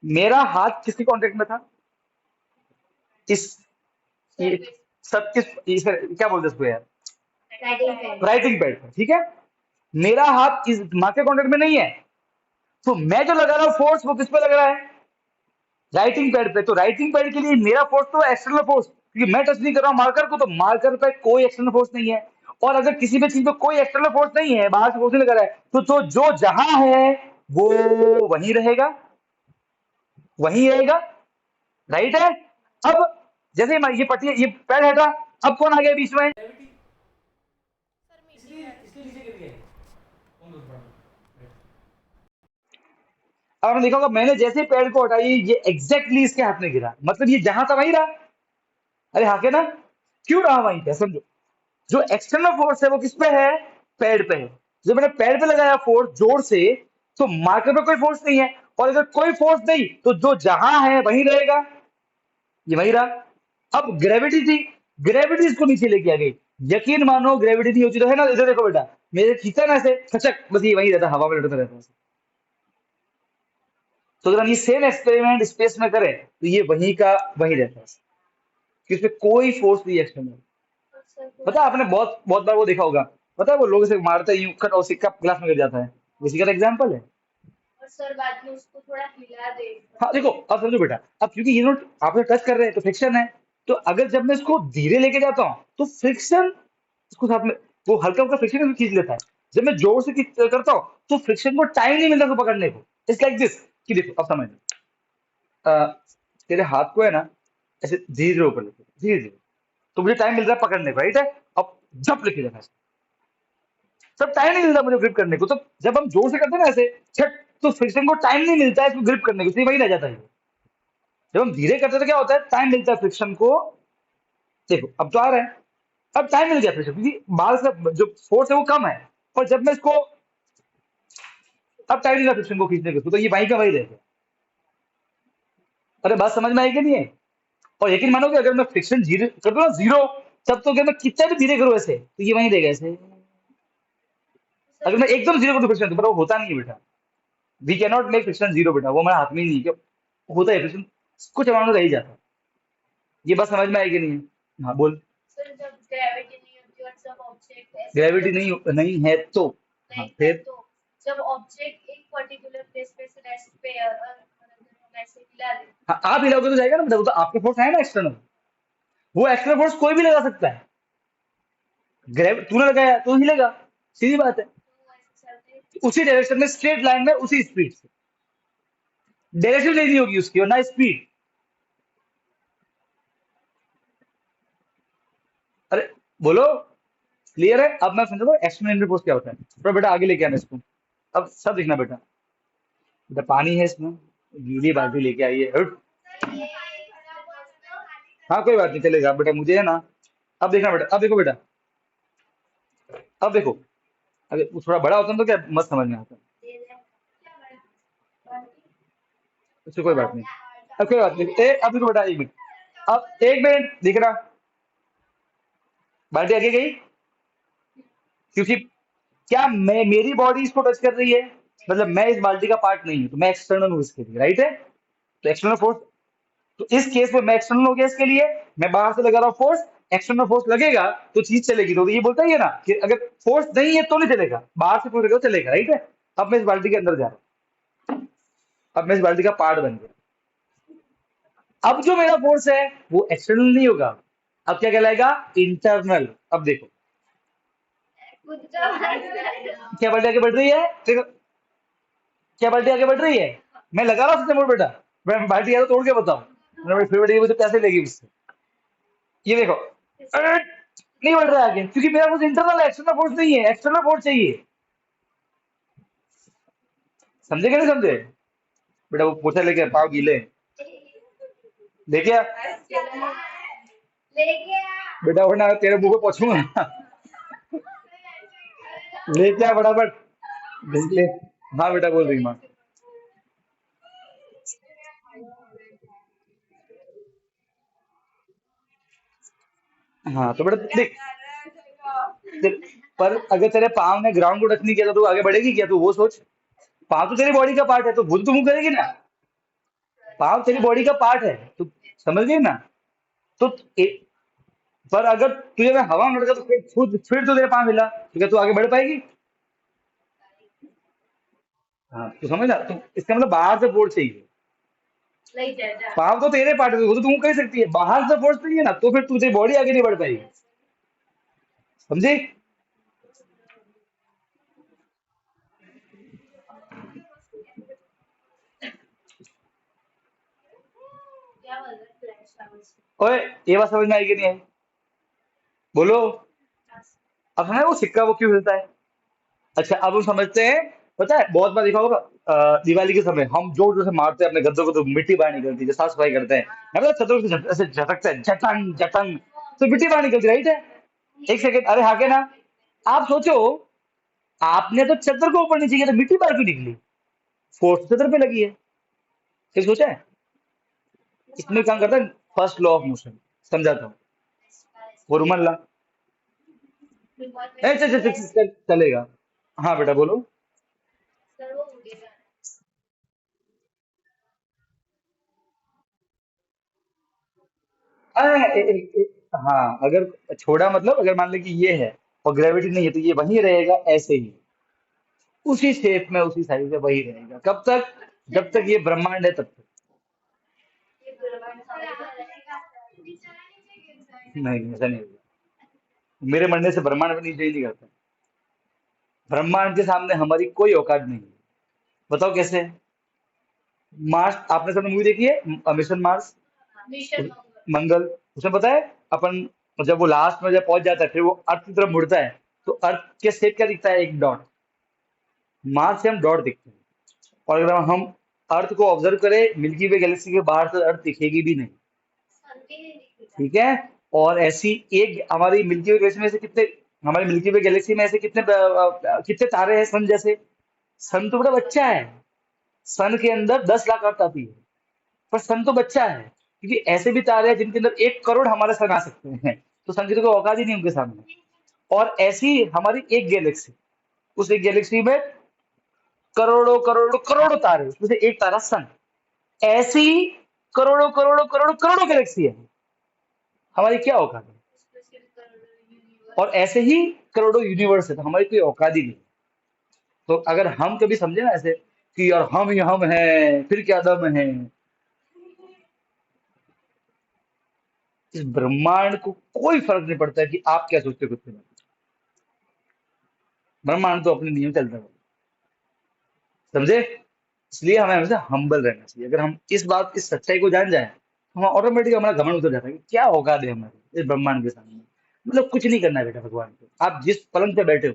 मेरा हाथ किसके कांटेक्ट में था, इस, ये सब क्या बोलते हैं इसको यार, राइटिंग पैड पर, ठीक है, मेरा हाथ इस मार्कर कांटेक्ट में नहीं है, तो मैं जो लगा रहा हूं फोर्स वो किस पे लग रहा है, राइटिंग पैड पे, तो राइटिंग पैड के लिए मेरा फोर्स तो एक्सटर्नल फोर्स, क्योंकि मैं टच नहीं कर रहा हूं मार्कर को, तो मार्कर पे कोई एक्सटर्नल फोर्स नहीं है, और अगर किसी भी चीज पे कोई एक्सटर्नल फोर्स नहीं है, बाहर से फोर्स नहीं लगा रहा है, तो जो जहां है वो वहीं रहेगा, वहीं रहेगा, राइट है। अब जैसे ये पट्टी, ये पैड हटा, अब कौन आ गया बीच में, अब आपने देखा होगा मैंने जैसे पैड को हटाई, ये एग्जैक्टली इसके हाथ में गिरा, मतलब ये जहां था वहीं रहा, अरे हाँ के ना, क्यों रहा वहीं पे, समझो, जो एक्सटर्नल फोर्स है वो किस पे है, पैड पे है, जब मैंने पैड पे लगाया फोर्स जोर से, तो मार्कर पे कोई फोर्स नहीं है, और अगर कोई फोर्स नहीं तो जो जहां है वहीं रहेगा, ये वहीं रहा। अब ग्रेविटी थी, ग्रेविटी इसको नीचे लेके आ गई, यकीन मानो ग्रेविटी नहीं होती तो, है ना, इधर देखो बेटा, मेरे खींचा ना ऐसे खचक, बस ये वही रहता है, हवा में लटकता रहता है। तो अगर हम ये सेम एक्सपेरिमेंट स्पेस में करें तो ये वही का वही रहता है, कि उसमें कोई फोर्स नहीं एक्सटर्नल। सर पता थोड़ा है आपने बहुत बहुत बार वो देखा होगा, पता है वो लोग इसे मारते हैं यूं खट और सिक्का ग्लास में गिर जाता है, इसी का एग्जाम्पल है। और सर बाद में उसको थोड़ा हिला दे हाँ देखो, मतलब अब समझो बेटा, अब क्योंकि ये नोट आपने टच कर रहे हैं तो फ्रिक्शन है, तो अगर जब मैं इसको धीरे लेके जाता हूँ तो फ्रिक्शन इसको साथ में, वो हल्का हल्का फ्रिक्शन खींच लेता है। जब मैं जोर से करता हूँ तो फ्रिक्शन को टाइम नहीं मिलता उसको पकड़ने को। इट्स लाइक दिस, कि देखो अब समझ, अ, तेरे हाथ को है ना ऐसे धीरे धीरे ऊपर लेके, धीरे धीरे, तो मुझे टाइम मिल रहा है पकड़ने को, राइट है। अब जब लेके जाना है, सब टाइम नहीं मिलता मुझे ग्रिप करने को, तो जब हम जोर से करते हैं ना ऐसे छट, तो फ्रिक्शन को टाइम नहीं मिलता है इसको ग्रिप करने को, इसलिए वही रह जाता है। जब हम धीरे करते हैं तो क्या होता है, टाइम मिलता है फ्रिक्शन को। देखो अब तो आ रहा है, अब टाइम मिल गया फ्रिक्शन, क्योंकि बाहर से जो फोर्स है वो कम है। और जब मैं इसको, अब टाइम नहीं रहा फ्रिक्शन को खींचने को, तो ये वहीं का वही रहेगा। अरे बात समझ में आई कि नहीं है? और यकीन मानोगे अगर मैं फ्रिक्शन जीरो कर दूं ना, जीरो, तब तो अगर मैं कितना भी धीरे करूं ऐसे तो ये वहीं रहेगा ऐसे। सर अगर मैं एकदम जीरो कर दूं फ्रिक्शन, तो पर वो होता नहीं है बेटा। We can not make friction zero बेटा, वो हमारे हाथ में ही नहीं है कि होता है फ्रिक्शन, कुछ अमाउंट में रह ही जाता है। ये बात समझ में आएगी नहीं है? हाँ बोल। सर जब ग्रेविटी नहीं होती और सब ऑब्जेक्ट ऐसे ग्रेविटी मतलब नहीं नहीं है तो, हाँ नहीं है फिर, तो जब ऑब्जेक्ट एक पर्टिकुलर प्लेस पे से रेस्ट पे मतलब हम ऐसे हिला दें हाँ आप हिलाओगे तो जाएगा ना बेटा, वो तो आपके फोर्स है ना एक्सटर्नल, वो एक्सटर्नल फोर्स कोई भी लगा सकता है। ग्रेविटी तूने लगाया तो हिलेगा, सीधी बात है। तो ऐसे चलते उसी डायरेक्शन में स्ट्रेट लाइन में उसी स्पीड से, डायरेक्शन नहीं होगी उसकी और ना स्पीड। अरे बोलो, क्लियर है? अब मैं समझा एक्सटर्नल फोर्स क्या होता है, तो बेटा आगे लेके आना इसको। अब सब देखना बेटा, बेटा पानी है इसमें, गीली बाल्टी लेके आइए, हट। सर ये खड़ा हुआ तो हाँ कोई बात नहीं चलेगा बेटा, मुझे है ना। अब देखना बेटा, अब देखो बेटा, अब देखो, अगर वो थोड़ा बड़ा होता ना तो क्या मस्त समझ में आता। दे दे क्या बड़ा उससे कोई बात नहीं, अब कोई बात नहीं, अब देखो बेटा, एक मिनट, अब एक मिनट दिख रहा, बाल्टी आगे गई, क्योंकि क्या मैं, मेरी बॉडी इसको टच कर रही है, मतलब मैं इस बाल्टी का पार्ट नहीं हूं, तो मैं एक्सटर्नल हूं इसके लिए, राइट है। तो एक्सटर्नल फोर्स, तो इस केस में मैं एक्सटर्नल हो गया इसके लिए, मैं बाहर से लगा रहा हूँ फोर्स, एक्सटर्नल फोर्स लगेगा तो चीज चलेगी। तो ये बोलता ही है ना कि अगर फोर्स नहीं है तो नहीं चलेगा, बाहर से फोर्स लगेगा तो चलेगा, राइट है। अब मैं इस बाल्टी के अंदर जा रहा हूँ, अब मैं इस बाल्टी का पार्ट बन गया। अब जो मेरा फोर्स है वो एक्सटर्नल नहीं होगा, अब क्या कहलाएगा, इंटरनल। अब देखो खुद का बड़ा क्या बाल्टी आगे बढ़ रही है, देखो क्या बाल्टी आगे बढ़ रही है, मैं लगा रहा हूँ सबसे मोड़ बेटा, मैं बाल्टी आया तो तोड़ के बताऊं, फिर बेटा ये मुझे पैसे लेगी उससे। ये देखो, अरे, नहीं बढ़ रहा है आगे, क्योंकि मेरा फोर्स इंटरनल है, एक्सटर्नल फोर्स नहीं है, एक्सटर्नल फोर्स चाहिए। समझे कि नहीं समझे? बेटा वो पोछा लेके आ, पाव गीले हैं। लेके आ लेके आ बेटा, वरना तेरे मुंह पे पोछूंगा। लेके आ फटाफट, ले। हाँ बेटा बोल रही माँ। हाँ तो बेटा देख, पर अगर तेरे पाँव ने ग्राउंड को टच नहीं किया तो तू आगे बढ़ेगी क्या, तू वो सोच। पाँव तो तेरी बॉडी का पार्ट है, तो भूल तो मुंह करेगी ना, पाँव तेरी बॉडी का पार्ट है, तू समझ गई ना। तो पर अगर तुझे मैं हवा में लड़का तो फिर तो तेरे पाँव हिला, तो क्या तू आगे बढ़ पाएगी? हाँ तो समझ ना, तो इसका मतलब बाहर से फोर्स चाहिए। नहीं जा पाँव तो तेरे पार्ट है, वो तो तू कह सकती है, बाहर से फोर्स नहीं है ना, तो फिर तुझे बॉडी आगे नहीं बढ़ पाएगी। समझी? क्या बोल रहा है फ्लैश आवर्स ओए, ये बात समझ में आई कि नहीं आई? बोलो। अब समझ वो सिक्का वो क्यों हिलता है? अच्छा अब हम समझते हैं, पता है बहुत बार देखा होगा, दिवाली के समय हम जोर जोर से मारते हैं अपने गद्दों को तो मिट्टी बाहर निकलती है, जब साफ सफाई करते हैं, है ना, छतों से ऐसे झटकते हैं, झटंग झटंग, तो मिट्टी बाहर निकलती, राइट है। एक सेकंड, अरे हाँ के ना, आप सोचो, आपने तो चद्दर को ऊपर नीचे किया तो मिट्टी बाहर क्यों निकली? फोर्स चद्दर पे लगी है, ये सोचा है? इसमें काम करता है फर्स्ट लॉ ऑफ मोशन, समझाता हूँ। वो रुमाल ला, बहुत ए, चल, चल, चल, मैसेज चल, चलेगा। हाँ बेटा बोलो। सर वो उड़ेगा। हाँ, अगर छोड़ा मतलब अगर मान ले कि ये है और ग्रेविटी नहीं है तो ये वहीं रहेगा ऐसे ही, उसी शेप में उसी साइज में वही रहेगा। कब तक? जब तक ये ब्रह्मांड है तब तक। ये ब्रह्मांड सामने तो रहेगा सर। नीचे गिर जाएगा। नहीं, ऐसा नहीं होगा। मेरे मरने से ब्रह्मांड में नीचे ही नहीं करता। ब्रह्मांड के सामने हमारी कोई औकात नहीं है। बताओ कैसे? मार्स, आपने सबने मूवी देखी है मिशन मार्स? मिशन उस- मंगल। मंगल। उसमें पता है अपन, जब वो लास्ट में जब पहुंच जाता है फिर वो अर्थ की तरफ मुड़ता है, तो अर्थ के शेप क्या दिखता है? एक डॉट। मार्स से हम डॉट दिखते हैं। और अगर हम अर्थ को ऑब्जर्व करें मिल्की वे गैलेक्सी के बाहर से अर्थ दिखेगी भी नहीं। सन भी नहीं दिखेगा। ठीक है। और ऐसी एक हमारी मिल्की वे गैलेक्सी में से कितने, हमारी मिल्की वे गैलेक्सी में ऐसे कितने कितने तारे हैं सन जैसे? सन तो बड़ा बच्चा है। सन के अंदर 10 लाख अर्थ आती है, पर सन तो बच्चा है, क्योंकि ऐसे भी तारे हैं जिनके अंदर 1 करोड़ हमारे सन आ सकते हैं। तो सन की तो कोई औकात ही नहीं उनके सामने। और ऐसी हमारी एक गैलेक्सी, उस एक गैलेक्सी में करोड़ों करोड़ों करोड़ों तारे, उसमें से एक तारा सन। ऐसी करोड़ों करोड़ों करोड़ों करोड़ों गैलेक्सी है। हमारी क्या औकात है? उसमें सिर्फ करोड़ों और यूनिवर्स। ऐसे ही करोड़ों यूनिवर्स है, तो हमारी कोई औकात ही नहीं। तो अगर हम कभी समझे ना ऐसे कि यार हम ही हम हैं, फिर क्या दम है, इस ब्रह्मांड को कोई फर्क नहीं पड़ता है कि आप क्या सोचते हो खुद के बारे में। ब्रह्मांड तो अपने नियम चलता है। समझे? इसलिए हमें हमेशा हम्बल रहना चाहिए। अगर हम इस बात, इस सच्चाई को जान जाए, तो हम ऑटोमेटिक हमारा घमंड उतर जाता है कि क्या औकात है हमारी इस ब्रह्मांड के सामने। मतलब कुछ नहीं करना है बेटा भगवान को। आप जिस पलंग पे बैठे हो,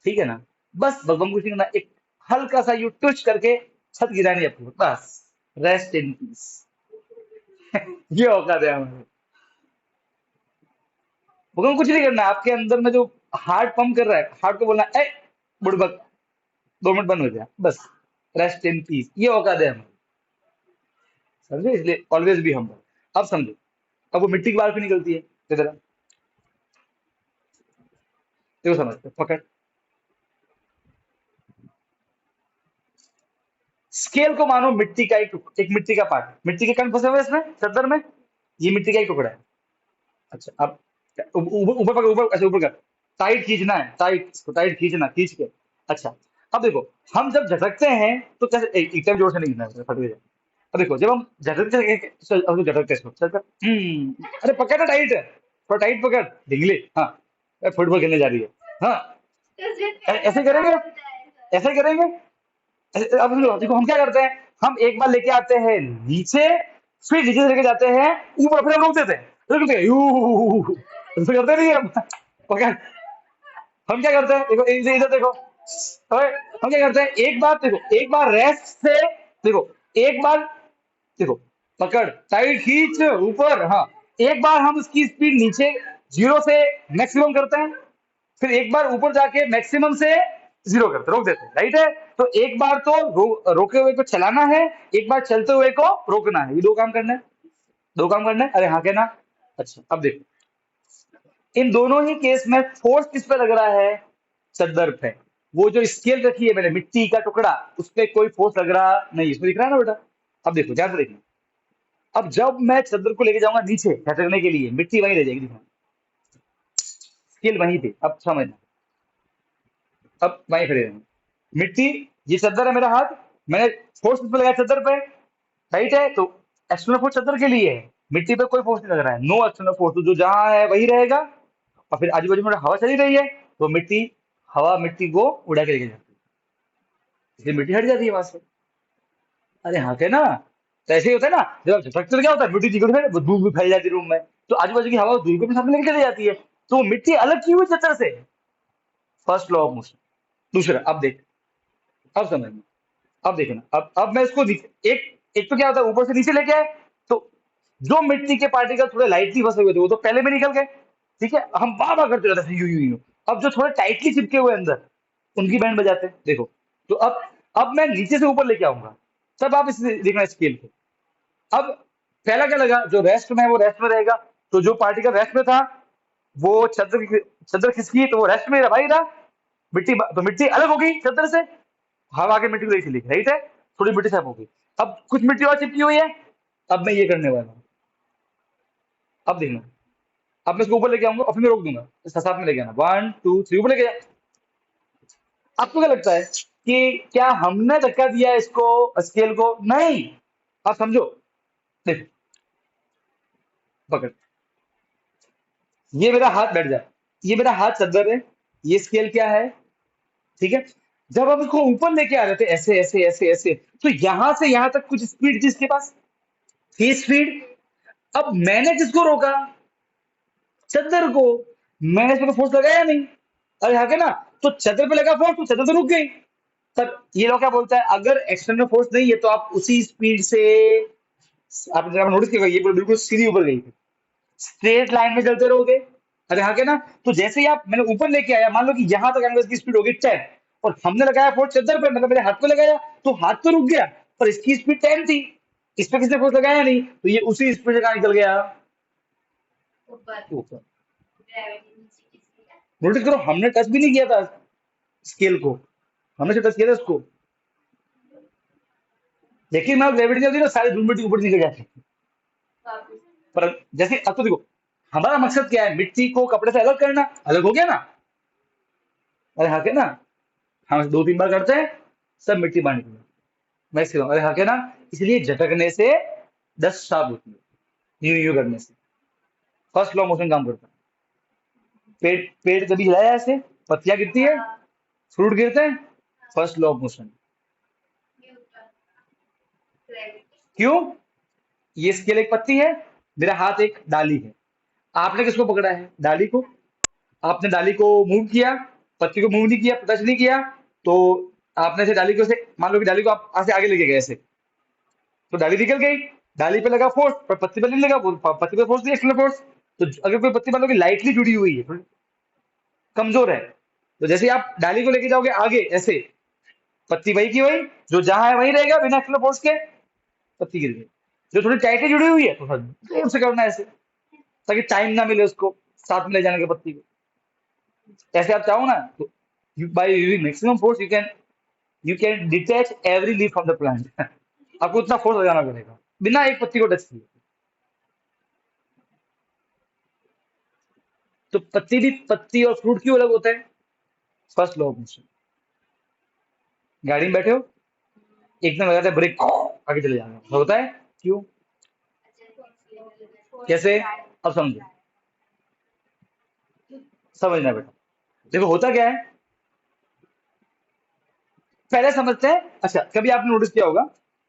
ठीक है ना, बस भगवान को कुछ नहीं करना, एक हल्का सा यू टच करके छत गिरानी है आपको, बस। Rest in peace. ये औकात है हमारी। भगवान को कुछ नहीं करना है। आपके अंदर में जो हार्ट पंप कर रहा है, हार्ट को बोलना है, ए बुड़बक, 2 मिनट बंद हो जाए, बस। रेस्ट इन पीस, ये औकात है हमारी। समझे? इसलिए ऑलवेज बी हम्बल। अब समझो, अब वो मिट्टी की बाहर क्यों निकलती है इधर? देखो समझते पकड़। स्केल को मानो मिट्टी का एक मिट्टी का पार्ट, मिट्टी के कण फंसे हुए हैं इसमें चद्दर में, ये मिट्टी का एक टुकड़ा है। अच्छा, अब ऊपर ऊपर पकड़, ऊपर ऐसे ऊपर कर, टाइट खींचना है, टाइट, इसको टाइट खींचना, खींच के। अच्छा, अब देखो, हम जब झटकते हैं तो कैसे, एकदम जोर से नहीं गिरना है, फट गया। अब देखो, जब हम झटकते हैं अब तो झटकते हैं इसको, चल कर, अरे पकड़ ना टाइट, थोड़ा टाइट पकड़, ढींगली, हाँ। फुटबॉल खेलने जा रही है। हाँ, तुझे ऐसे कैसे करेंगे, बोलता है सर? ऐसे करेंगे। अब सुनो, देखो हम क्या करते हैं, हम एक बार लेके आते हैं नीचे, फिर नीचे से लेके जाते हैं ऊपर, फिर हम रोक देते हैं, रुक देते हैं, ऐसे करते नहीं हम। पकड़। हम क्या करते हैं, देखो इधर इधर देखो, ओए, हम क्या करते हैं, एक बार देखो, एक बार रेस्ट से, देखो, एक बार, देखो, पकड़, टाइट खींच ऊपर, हाँ। एक बार हम उसकी स्पीड नीचे 0 से मैक्सिमम करते हैं, फिर एक बार ऊपर जाके मैक्सिमम से 0 करते, रोक देते हैं, राइट है? तो एक बार तो रोके हुए को चलाना है, एक बार चलते हुए को रोकना है, ये दो काम करना है। दो काम करना है, अरे हाँ कहना। अच्छा, अब देखो, इन दोनों ही केस में फोर्स किस पे लग रहा है? चद्दर पे। वो जो स्केल रखी है मैंने, मिट्टी का टुकड़ा, उस पे कोई फोर्स लग रहा नहीं, इसमें दिख रहा है ना बेटा? अब देखो, ध्यान से देखना। अब जब मैं चद्दर को लेके जाऊंगा नीचे झटकने के लिए, मिट्टी वहीं रह जाएगी, दिखना, स्केल वहीं थी, अब समझना। अब वहीं खड़े रहना, मिट्टी, ये चद्दर है मेरा हाथ, मैंने फोर्स पे लगाया चद्दर पे, राइट है? तो एक्सटर्नल फोर्स चद्दर के लिए है, मिट्टी पे कोई फोर्स नहीं लग रहा है, नो एक्सटर्नल फोर्स, तो जो जहां है वही रहेगा। और फिर आजू बाजू में हवा चली रही है, तो मिट्टी, हवा मिट्टी को उड़ा के लेके जाती है, इसलिए मिट्टी हट जाती है वहां से। अरे हाँ के ना? तो ऐसे ही होता है ना, जब आप झटकते तो क्या होता है, मिट्टी जिगड़ में धूल धूल फैल जाती है रूम में, तो आजू बाजू की हवा धूल को भी साथ में लेके चली जाती है, तो वो मिट्टी अलग की हुई चद्दर से। First law of motion. दूसरा, अब देख, अब समझ में, अब देखना, अब मैं इसको एक, एक तो क्या होता है, ऊपर से नीचे लेके आए, तो जो मिट्टी के पार्टिकल थोड़े लाइटली फंसे हुए थे वो तो पहले में निकल गए, ठीक है, हम वाह वाह करते रहते थे, यू यू यू। अब जो थोड़े टाइटली चिपके हुए अंदर, उनकी बैंड बजाते हैं, देखो। तो अब मैं नीचे से ऊपर लेके आऊंगा, तब आप इसे देखना स्केल को। अब पहला क्या लगा, जो रेस्ट में है वो रेस्ट में रहेगा, तो जो पार्टिकल रेस्ट में था वो चद्दर खिसकी तो वो रेस्ट में रहा भाई रहा। मिट्टी तो मिट्टी अलग हो गई चद्दर से, हवा के मिट्टी को नहीं चली, राइट है, थोड़ी मिट्टी साफ हो गई। अब कुछ मिट्टी और चिपकी हुई है। अब मैं ये करने वाला हूँ, अब देखना। अब मैं इसको ऊपर लेके आऊंगा और फिर मैं रोक दूंगा, इसका साथ में लेके आना, 1 2 3 ऊपर लेके जा। आपको क्या लगता है कि क्या हमने धक्का दिया इसको, स्केल को? नहीं। आप समझो, देखो, पकड़, ये मेरा हाथ बैठ जाए, ये मेरा हाथ चद्दर है, ये स्केल क्या है, ठीक है। जब हम इसको ऊपर लेके आ रहे थे ऐसे ऐसे ऐसे ऐसे, तो यहां से यहां तक कुछ स्पीड थी इसके पास, थी स्पीड। अब मैंने किसको रोका? चद्दर को। मैंने इस पर फोर्स लगाया नहीं, अरे हाँ के ना, तो चद्दर पे लगा फोर्स तो चद्दर तो रुक गई। पर ये लोग क्या बोलता है, अगर एक्सटर्नल फोर्स नहीं है तो आप उसी स्पीड से, आपने जरा नोटिस किया, ये बिल्कुल सीधी ऊपर गई थी, स्ट्रेट लाइन में चलते रहोगे, अरे हाँ के ना। तो जैसे ही आप मैंने ऊपर लेके आया, मान लो कि यहां तक एंगल की स्पीड होगी 10, और हमने लगाया फोर्स चद्दर पे, मतलब मेरे हाथ पे लगाया, तो हाथ तो रुक गया, पर इसकी स्पीड 10 थी, इस पे किसने फोर्स लगाया नहीं, तो ये उसी स्पीड से कहाँ निकल गया, ऊपर। ऊपर। ग्रेविटी नीचे खींच लिया। नोटिस करो, हमने टच भी नहीं किया था स्केल को, हमने सिर्फ टच किया था उसको, लेकिन मैं ग्रेविटी होती ना सारे धूल मिट्टी ऊपर निकल जाती। वापस। पर जैसे अब तो देखो, हमारा मकसद क्या है, मिट्टी को कपड़े से अलग करना, अलग हो गया ना, अरे हाँ के ना, हम 2 3 बार करते हैं, सब मिट्टी बाहर निकल, मैं इसलिए अरे हाँ के ना, इसलिए झटकने से डस्ट साफ होती है, यूं यूं करने से फर्स्ट लॉ मोशन काम करता है। पेड़ पेड़ कभी हिलाया ऐसे, पत्तियां गिरती है, हाँ। फ्रूट गिरते हैं, first law of motion. Newton. Gravity. क्यों? ये स्केल एक पत्ती है, मेरा हाथ एक डाली है, आपने किसको पकड़ा है, डाली को। आपने डाली को मूव किया, पत्ती को मूव नहीं किया, टच नहीं किया, तो आपने से डाली को से, मान लो कि डाली को आप ऐसे आगे लेके गए ऐसे, तो डाली निकल गई, डाली पे लगा फोर्स पर पत्ती पे नहीं लगा, पत्ती पे फोर्स नहीं, एक्सटर्नल फोर्स। तो अगर कोई पत्ती मान लो कि लाइटली जुड़ी हुई है, थोड़ी कमजोर है, तो जैसे ही आप डाली को लेके जाओगे आगे ऐसे, पत्ती वही की वही, जो जहां है वही रहेगा बिना एक्सटर्नल फोर्स के, पत्ती गिर गई। जो थोड़ी टाइटली जुड़ी हुई है तो थोड़ा जोर से करना है ऐसे, ताकि टाइम ना मिले उसको साथ में ले जाने के पत्ती को। ऐसे आप चाहो ना तो by using maximum force you can detach every leaf from the plant. आपको उतना फोर्स लगाना पड़ेगा बिना एक पत्ती को टच किए। तो पत्ती भी, पत्ती और फ्रूट क्यों अलग होता है? First law of motion. गाड़ी में बैठे हो, एकदम लगाते ब्रेक, आगे चले जाना होता है, क्यों? फोर्स कैसे? लगाए। अब समझो, समझना बेटा, देखो होता क्या है, पहले समझते हैं। अच्छा, कभी आपने नोटिस किया होगा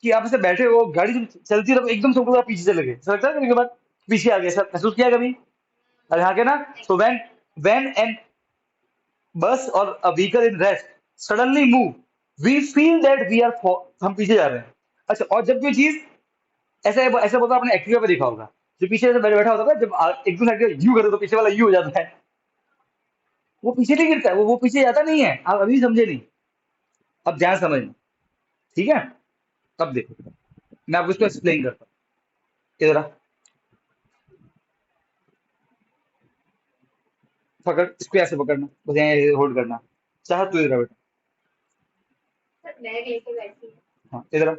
कि आप ऐसे बैठे हो, गाड़ी जब चलती है तो एकदम से ऊपर पीछे चले गए, ऐसा लगता है कभी कभार, पीछे आ गए, सर महसूस किया कभी? अरे हाँ के ना। सो व्हेन एन बस और a vehicle in rest suddenly move, we feel that we are, हम पीछे जा रहे हैं। अच्छा, और जब कोई चीज ऐसे ऐसे बोलता, आपने एक्टिवा पे देखा होगा, जो पीछे से बैठा होता है, जब एकदम से एक्टिवा यू करे तो पीछे वाला यू हो जाता है, वो पीछे नहीं गिरता है, वो पीछे जाता नहीं है, आप अभी समझे नहीं। अब ध्यान समझना, ठीक है। अब देखो, मैं आपको इसको एक्सप्लेन करता हूँ, इधर आ, पकड़ इसको, ऐसे पकड़ना, बस यहाँ होल्ड करना, चाह तू इधर आ बेटा, मैं लेके बैठी हूँ। हाँ इधर आ,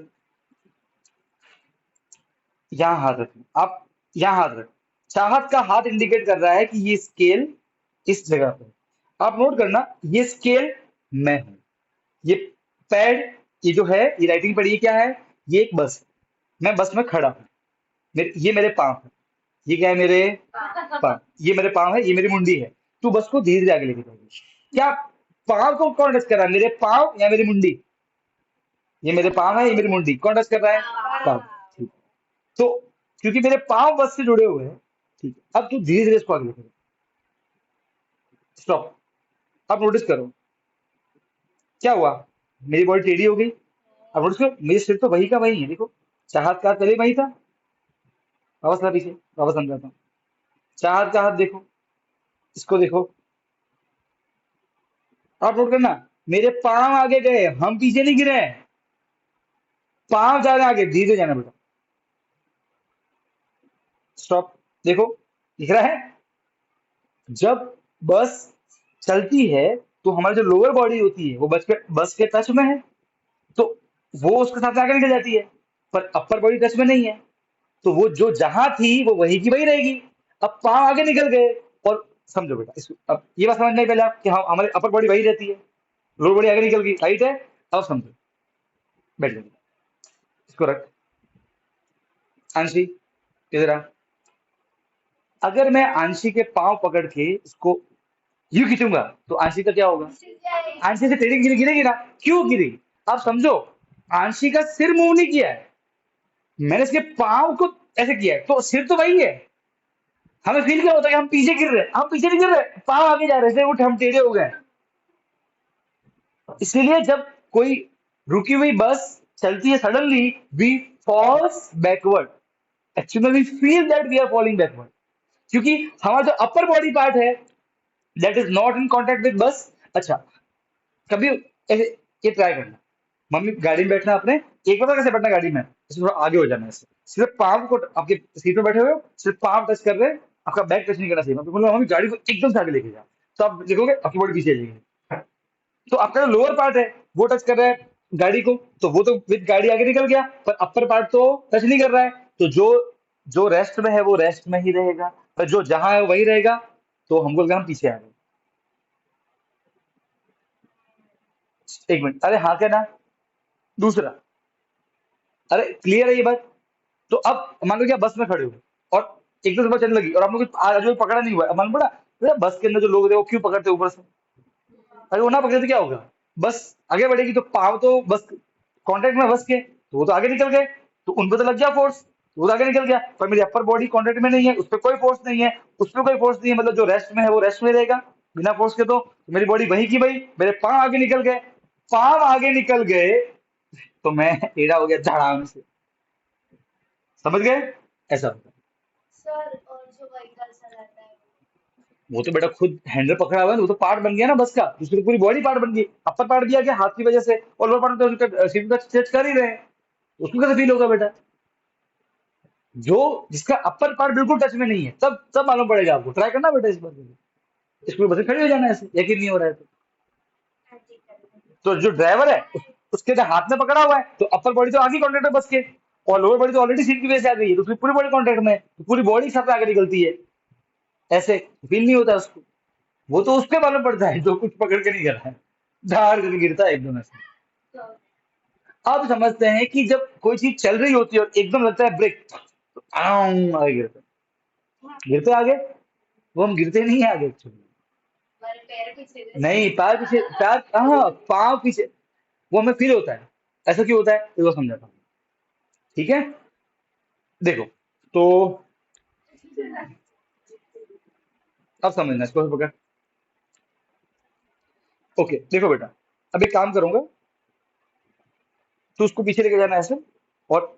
यहाँ हाथ रखना आप, यहाँ हाथ रख, चाहत का हाथ इंडिकेट कर रहा है कि ये स्केल इस जगह पे है। आप नोट करना, ये स्केल मैं हूं, ये पैड, ये जो है ये राइटिंग पड़ी है क्या है, ये एक बस है, मैं बस में खड़ा हूँ, ये मेरे पाँव है, ये क्या है, मेरे पाँव, ये मेरे पाँव है, ये मेरी मुंडी है। तू बस को धीरे धीरे आगे लेके जाएगी, क्या पाँव को कौन टच कर रहा है, मेरे पाँव या मेरी मुंडी? ये मेरे पाँव है, ये मेरी मुंडी, कौन टच कर रहा है? पाँव, ठीक। तो क्योंकि मेरे पाँव बस से जुड़े हुए हैं, ठीक है, अब तू धीरे धीरे इसको आगे लेके, स्टॉप। अब नोटिस करो क्या हुआ, मेरी बॉडी टेढ़ी हो गई। अब नोटिस करो, मेरे सिर तो वही का वही है, देखो, चाहत का हाथ पहले वही था, वापस ला पीछे, वापस समझाता हूँ, चाहत का हाथ देखो, इसको देखो, आप नोट करना, मेरे पाँव आगे गए, हम पीछे नहीं गिरे हैं, पाँव जा रहे हैं आगे, धीरे जाना बेटा, स्टॉप, देखो, दिख रहा है, जब बस चलती है तो हमारी जो लोअर बॉडी होती है वो बस के टच में है, तो वो उसके साथ आगे निकल जाती है, पर अपर बॉडी टच में नहीं है, तो वो जो जहां थी वो वही की वही रहेगी। अब पांव आगे निकल गए, और समझो बेटा अब ये बात समझना है पहले आप कि हाँ हमारी अपर बॉडी वही रहती है, लोअर बॉडी आगे निकल गई, राइट है। अब समझो, बैठ जाओ, इसको रख। आंशी इधर आ। अगर मैं आंशी के पांव पकड़ के इसको यूं खींचूंगा तो आंशी का क्या होगा? फिर जाएगी। आंशी से टेढ़ी गिरेगी ना। क्यों गिरी? आप समझो, आंशी का सिर मूव नहीं किया है, मैंने इसके पांव को ऐसे किया है, तो सिर तो वही है। हमें फील क्या होता है कि हम पीछे गिर रहे हैं, हम पीछे नहीं गिर रहे, पांव आगे जा रहे हैं, इसलिए उठ हम टेढ़े हो गए। इसीलिए जब कोई रुकी हुई बस चलती है suddenly, we falls backward, actually we feel that we are falling backward, क्योंकि हमारा जो अपर बॉडी पार्ट है that is not in contact with bus. अच्छा, कभी ऐसे ये ट्राई करना, मम्मी गाड़ी में बैठना अपने, एक बार कैसे बैठना गाड़ी में, ऐसे थोड़ा आगे हो जाना, ऐसे सिर्फ पाँव को, आपके सीट पे बैठे हुए हो सिर्फ पाँव टच कर रहे हैं, आपका बैक टच नहीं करना चाहिए। मैं बोलूंगा मम्मी गाड़ी को एकदम से आगे लेके जा, तो आप देखोगे आपकी बॉडी पीछे आ जाएगी, तो आपका जो लोअर पार्ट है वो टच कर रहा है गाड़ी को, तो वो तो विद गाड़ी आगे निकल गया, पर अपर पार्ट तो टच नहीं कर रहा है, तो जो जो रेस्ट में है वो रेस्ट में ही रहेगा, पर जो जहां है वो वही रहेगा, तो हमको लगता है हम पीछे आ गए। एक मिनट, अरे हाँ क्या ना। दूसरा, अरे क्लियर है ये बात? तो अब मान लो कि आप बस में खड़े हो और एकदम से बस चलने लगी और आप लोग आज भी पकड़ा नहीं हुआ है। अब मान पड़ा, अरे बस के अंदर जो लोग थे वो क्यों पकड़ते ऊपर से? अरे वो ना पकड़े तो क्या होगा? बस आगे बढ़ेगी, तो पाव तो बस कांटेक्ट में बस के, तो वो तो आगे निकल गए, तो उन पे तो लग गया फोर्स, तो वो तो आगे निकल गया, पर मेरी अपर बॉडी कांटेक्ट में नहीं है, उस पर कोई फोर्स नहीं है, उस पर कोई फोर्स नहीं है, मतलब जो रेस्ट में है वो रेस्ट में रहेगा बिना फोर्स के, तो मेरी बॉडी वही की वही, मेरे पांव आगे निकल गए, पांव आगे निकल गए, तो मैं टेढ़ा हो गया धड़ाम से। समझ गए? ऐसा होता है। सर और जो व्हीकल चलाता है वो तो बेटा खुद हैंडल पकड़ा हुआ है, वो तो पार्ट बन गया ना बस का, उसकी तो पूरी बॉडी पार्ट बन गई, अपर पार्ट भी आ गया हाथ की वजह से, और लोअर पार्ट तो उसका सीट का टच कर ही रहे हैं, उसको कैसे फील होगा बेटा? जो जिसका अपर पार्ट बिल्कुल टच में नहीं है, तब तब मालूम पड़ेगा आपको, ट्राई करना बेटा इस बार के लिए। इसको बस खड़े हो जाना है, ऐसे यकीन नहीं हो रहा है ठीक है। तो जो ड्राइवर है उसके तो हाथ में पकड़ा हुआ है, तो अपर बॉडी तो आगे कॉन्टेक्ट है बस के, और लोअर बॉडी तो ऑलरेडी सीट की वजह से आ गई है, तो उसकी पूरी बॉडी कॉन्टेक्ट में है, तो पूरी बॉडी साथ में आगे निकलती है, ऐसे फील नहीं होता उसको। वो तो उसके मालूम पड़ता है जो कुछ पकड़ के नहीं कर रहा है, धाड़ करके गिरता है एकदम ऐसे। तो अब समझते हैं कि जब कोई चीज चल रही होती है और एकदम लगता है ब्रेक, तो आगे गिरते गिरते आगे, वो हम गिरते नहीं है आगे एक्चुअली। हमारे पैर पीछे नहीं, जैसे पैर पीछे, पैर, हाँ पाँव पीछे, वो हमें फील होता है। ऐसा क्यों होता है ये वो समझाता हूँ, ठीक है। देखो, तो अब समझना इसको पकड़। ओके देखो बेटा, अब एक काम करूंगा, तो उसको पीछे लेके जाना है ऐसे, और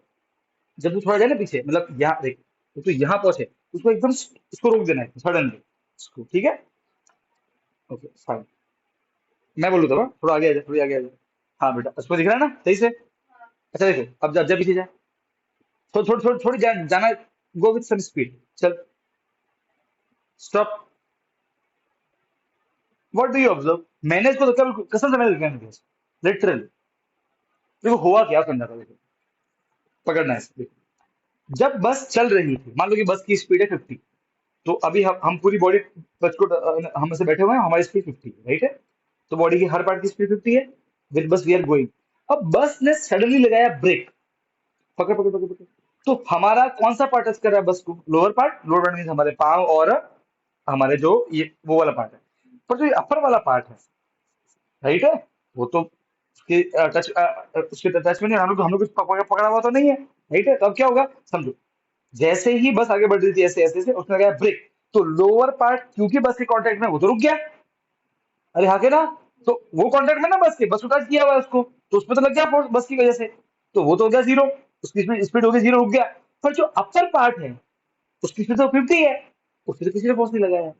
जब तू थोड़ा जाए ना पीछे, मतलब यहाँ देख, तो तू यहाँ पहुंचे, उसको एकदम इसको रोक देना है सडनली इसको, ठीक है। ओके फाइन, मैं बोलू तो थोड़ा आगे आ जा, थोड़ी आगे आ जा। हाँ बेटा उसको दिख रहा है ना सही से? अच्छा देखो, अब जा जा पीछे जा, थोड़ी थोड़ी थोड़ी थोड़ी जाना, गो विथ सम स्पीड, चल, stop. What do you observe? मैंने इसको देखा, कसम से मैंने देखा, लिटरली। देखो हुआ क्या समझा था, देखो पकड़ना है इसको, देखो। जब बस चल रही थी, मान लो कि बस की स्पीड है 50, तो अभी हम पूरी बॉडी, बस को हम ऐसे बैठे हुए हैं, हमारी स्पीड 50 है, राइट है, तो बॉडी की हर पार्ट की स्पीड 50 है, विद बस वी आर गोइंग। अब बस ने सडनली लगाया ब्रेक, पकड़ पकड़ पकड़ पकड़, तो हमारा कौन सा पार्ट टच कर रहा है बस को? Lower part, lower part mean हमारे पाँव और हमारे जो ये वो वाला पार्ट है, पर जो ये अपर वाला पार्ट है, राइट है, वो तो उसके टच उसके टच में नहीं, हम लोग कुछ पकड़ा हुआ तो नहीं है, राइट है, तो अब क्या होगा समझो, जैसे ही बस आगे बढ़ रही थी ऐसे ऐसे ऐसे, उसने लगाया ब्रेक, तो लोअर पार्ट क्योंकि बस के कांटेक्ट में, वो तो रुक गया। अरे हाँ के ना, तो वो कांटेक्ट में ना बस के, बस को टच किया हुआ है उसको, तो उसमें तो लग गया force बस की वजह से, तो वो तो हो गया जीरो, उसकी स्पीड स्पीड हो गई जीरो, रुक गया। पर जो अपर पार्ट है उसकी स्पीड तो 50 है, उसकी तो किसी ने फोर्स नहीं लगाया।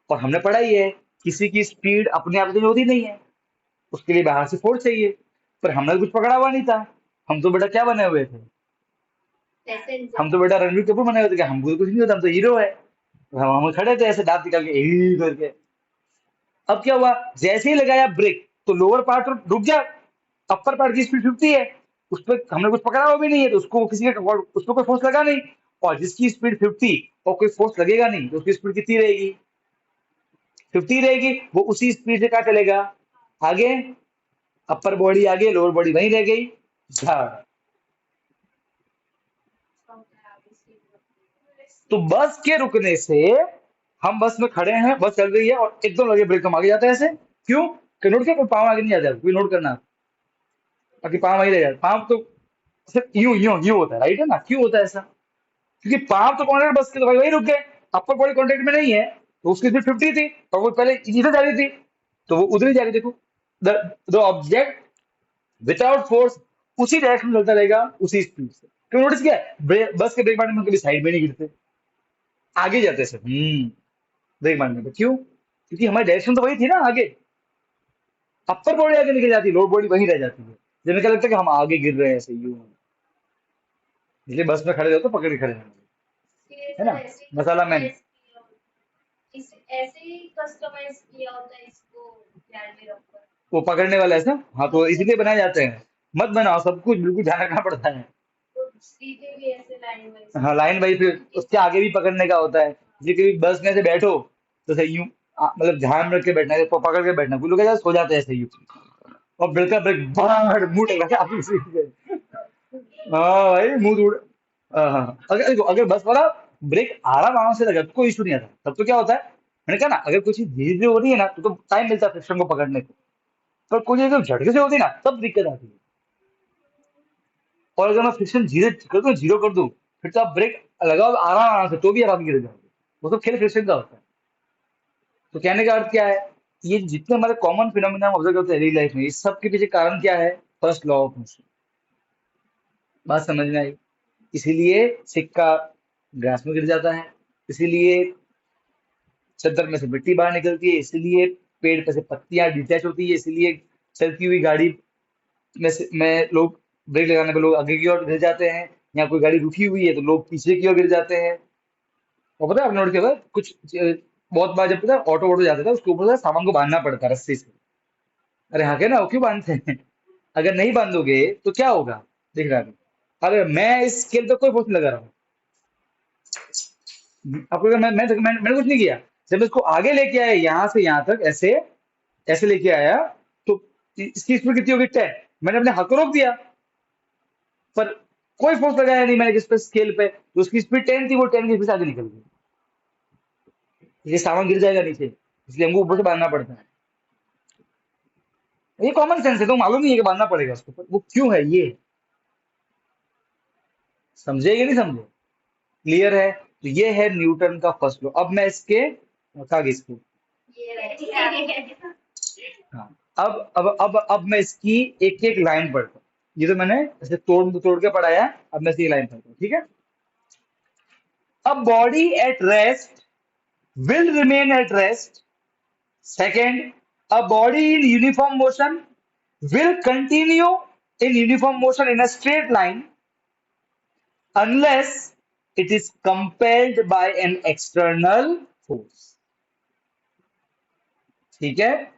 और हमने पढ़ा ही है, किसी की स्पीड अपने आप से होती नहीं है, उसके लिए बाहर से फोर्स चाहिए, पर हमने तो कुछ पकड़ा हुआ नहीं था, हम तो बेटा क्या बने हुए थे, पैसेंजर। हम तो बेटा रणवीर कपूर बने हुए थे, कि हमको तो कुछ नहीं होता, हम तो हीरो है। हम खड़े थे ऐसे दांत निकाल के करके। अब क्या हुआ, जैसे ही लगाया ब्रेक तो लोअर पार्ट तो रुक गया, अपर पार्ट की स्पीड 50 है, उस पर हमने कुछ पकड़ा हुआ भी नहीं है, तो उसको किसी का उस पर कोई फोर्स लगा नहीं। और जिसकी स्पीड 50 और कोई फोर्स लगेगा नहीं, तो उसकी स्पीड कितनी रहेगी, 50 रहेगी। वो उसी स्पीड से क्या चलेगा आगे, अपर बॉडी आगे, लोअर बॉडी वहीं रह गई, झाड़। तो बस के रुकने से, हम बस में खड़े हैं, बस चल रही है और एकदम लगे ब्रेक, हम आगे जाते हैं ऐसे। क्यों, कि नोट किया, कोई पाँव आगे नहीं जाता, कोई नोट करना, बाकी पाँव वहीं रह जाता, पाँव तो सिर्फ यूं यूं यूं होता है, राइट है ना, क्यों होता है ऐसा, क्योंकि पाँव तो कॉन्टेक्ट बस के, तो भाई वहीं रुक गए, अपर बॉडी कॉन्टेक्ट में नहीं है, तो उसकी स्पीड 50 थी और वो पहले इधर जा रही थी, तो वो उधर ही जा रही, देखो द ऑब्जेक्ट विदाउट फोर्स उसी डायरेक्शन में चलता रहेगा, उसी स्पीड से। क्यों, नोटिस किया बस के ब्रेक मारने में कभी साइड में नहीं गिरते, आगे जाते सर। ब्रेक मारने में क्यों, क्योंकि हमारी डायरेक्शन तो वही थी ना आगे, अपर बॉडी आगे निकल जाती है, लोअर बॉडी वहीं रह जाती है। जब क्या लगता है कि हम आगे गिर रहे हैं ऐसे यूं, इसलिए बस में खड़े हो तो पकड़ के खड़े रहना, फिर है सर ना, ऐसे ही मसाला मैन। कस्टमाइज किया इस ऐसे ही कस्टमाइज किया होता है इसको ध्यान में रखकर। वो पकड़ने वाला है सब, हाँ तो ऐसे इसीलिए बनाए जाते हैं। मत बनाओ सब कुछ बिल्कुल ध्यान रखना पड़ता है। तो सीधे भी ऐसे लाइन वाइज हाँ लाइन बाई, फिर उसके आगे भी पकड़ने का होता है, जैसे कभी बस में से बैठो तो सही यूं, मतलब ध्यान रख के बैठना है, पकड़ के बैठना, कुछ लोग क्या सो जाते हैं ऐसे यूं, और ब्रेक का ब्रेक बाहर मुंह टकरा के आगे सीट पे। हाँ भाई मुंह उड़। हाँ, अगर देखो, अगर बस वाला ब्रेक आराम से लगा तो कोई इशू नहीं आता, तब तो क्या होता है, मैंने कहा ना, अगर कुछ चीज धीरे धीरे हो रही है ना तो टाइम मिलता है फ्रिक्शन को पकड़ने को, पर कुछ चीज झटके से होती है ना तब दिक्कत आती है। और अगर मैं फ्रिक्शन धीरे कर दूं, जीरो कर दूं, फिर तो आप ब्रेक लगाओ आराम से, तो भी आराम गिर जाओगे। वो तो खेल फ्रिक्शन का होता है। तो कहने का अर्थ क्या है, ये जितने हमारे कॉमन फिनोमिना हम ऑब्जर्व करते हैं डेली लाइफ में, इस सब के पीछे कारण क्या है, फर्स्ट लॉ ऑफ मोशन। बात समझ में आई। इसीलिए सिक्का ग्रास में गिर जाता है, इसीलिए चद्दर में से मिट्टी बाहर निकलती है, इसीलिए पेड़ पे से पत्तियां डिटैच होती है, इसीलिए चलती हुई गाड़ी में लोग ब्रेक लगाने पे लोग आगे की ओर गिर जाते हैं, या कोई गाड़ी रुकी हुई है तो लोग पीछे की ओर गिर जाते हैं। और पता है आपने नोट किया होगा, कुछ बहुत बार जब पता है ऑटो वोटो जाता था, उसके ऊपर से सामान को बांधना पड़ता है रस्सी से। अरे हाँ, क्या ना, वो क्यों बांधते हैं? अगर नहीं बांधोगे तो क्या होगा, देख रहा है, अगर मैं इस स्केल पे कोई फोर्स नहीं लगा रहा हूँ, आपको लगा मैंने कुछ नहीं किया, जब मैं इसको आगे लेके आया यहाँ से यहाँ तक ऐसे, ऐसे लेके आया, तो इसकी स्पीड कितनी होगी, 10। मैंने अपने हाथ को रोक दिया, पर कोई फोर्स लगाया नहीं मैंने किस पे, स्केल पे, तो उसकी स्पीड 10 थी, वो 10 की स्पीड से आगे निकल गई। ये सामान गिर जाएगा नीचे, इसलिए हमको ऊपर से बांधना पड़ता है। ये कॉमन सेंस है, तो मालूम नहीं है कि बांधना पड़ेगा उसको, पर वो क्यों है ये, समझे कि नहीं समझे, क्लियर है। तो ये है न्यूटन का फर्स्ट लॉ। अब मैं इसके कहा इसको, ये रहे। हाँ, अब मैं इसकी एक एक लाइन पढ़ता हूँ। ये तो मैंने ऐसे तोड़ तोड़ के पढ़ाया है, अब मैं इसकी लाइन पढ़ता हूँ, ठीक है। अब body at rest will remain at rest. Second, a body in uniform motion will continue in uniform motion in a straight line unless it is compelled by an external force. ठीक है,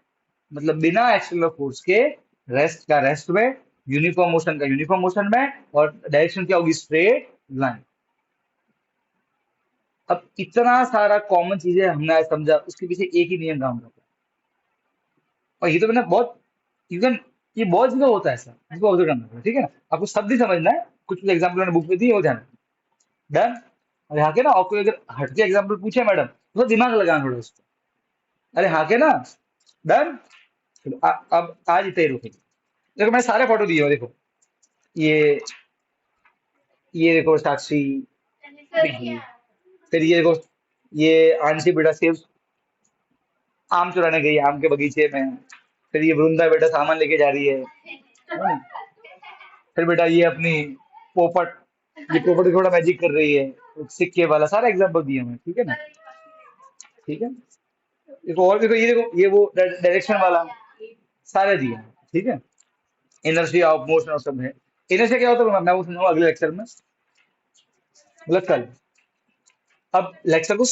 मतलब बिना external force के rest का rest में, uniform motion का uniform motion में, और डायरेक्शन क्या होगी, स्ट्रेट लाइन। अब इतना सारा कॉमन चीजें हमने आज समझा, उसके पीछे एक ही नियम काम करता है। और ये तो मैंने बहुत, इवन ये बहुत जगह होता है ऐसा, इसको ऑब्जर्व करना होगा, ठीक है ना। आपको शब्द ही समझना है, कुछ एग्जाम्पल मैंने बुक में दिए, वो ध्यान डन। और यहाँ के ना, आपको अगर हट के एग्जाम्पल पूछे मैडम, तो दिमाग लगाना थोड़ा उसको, अरे हाँ के ना, डन। अब आज इतना ही रुकेंगे। देखो मैं सारे फोटो दिए हो, देखो ये ये देखो साक्षी, सर बिल्कुल। क्या फिर ये देखो, ये आंशी बेटा सेब आम चुराने गई आम के बगीचे में। फिर ये वृंदा बेटा सामान लेके जा रही है ना। फिर बेटा ये अपनी पोपट, ये पोपट थोड़ा मैजिक कर रही है, सिक्के वाला, सारा एग्जाम्पल दिए हुए हैं, ठीक है ना। ठीक है, देखो और देखो, ये देखो, ये वो डायरेक्शन वाला, सारे दिए हैं, ठीक है। इनर्शिया ऑफ मोशन और सब है। इनर्शिया क्या होता है मैं वो सुनाऊंगा अगले लेक्चर में, मतलब कल। अब लेक्सर को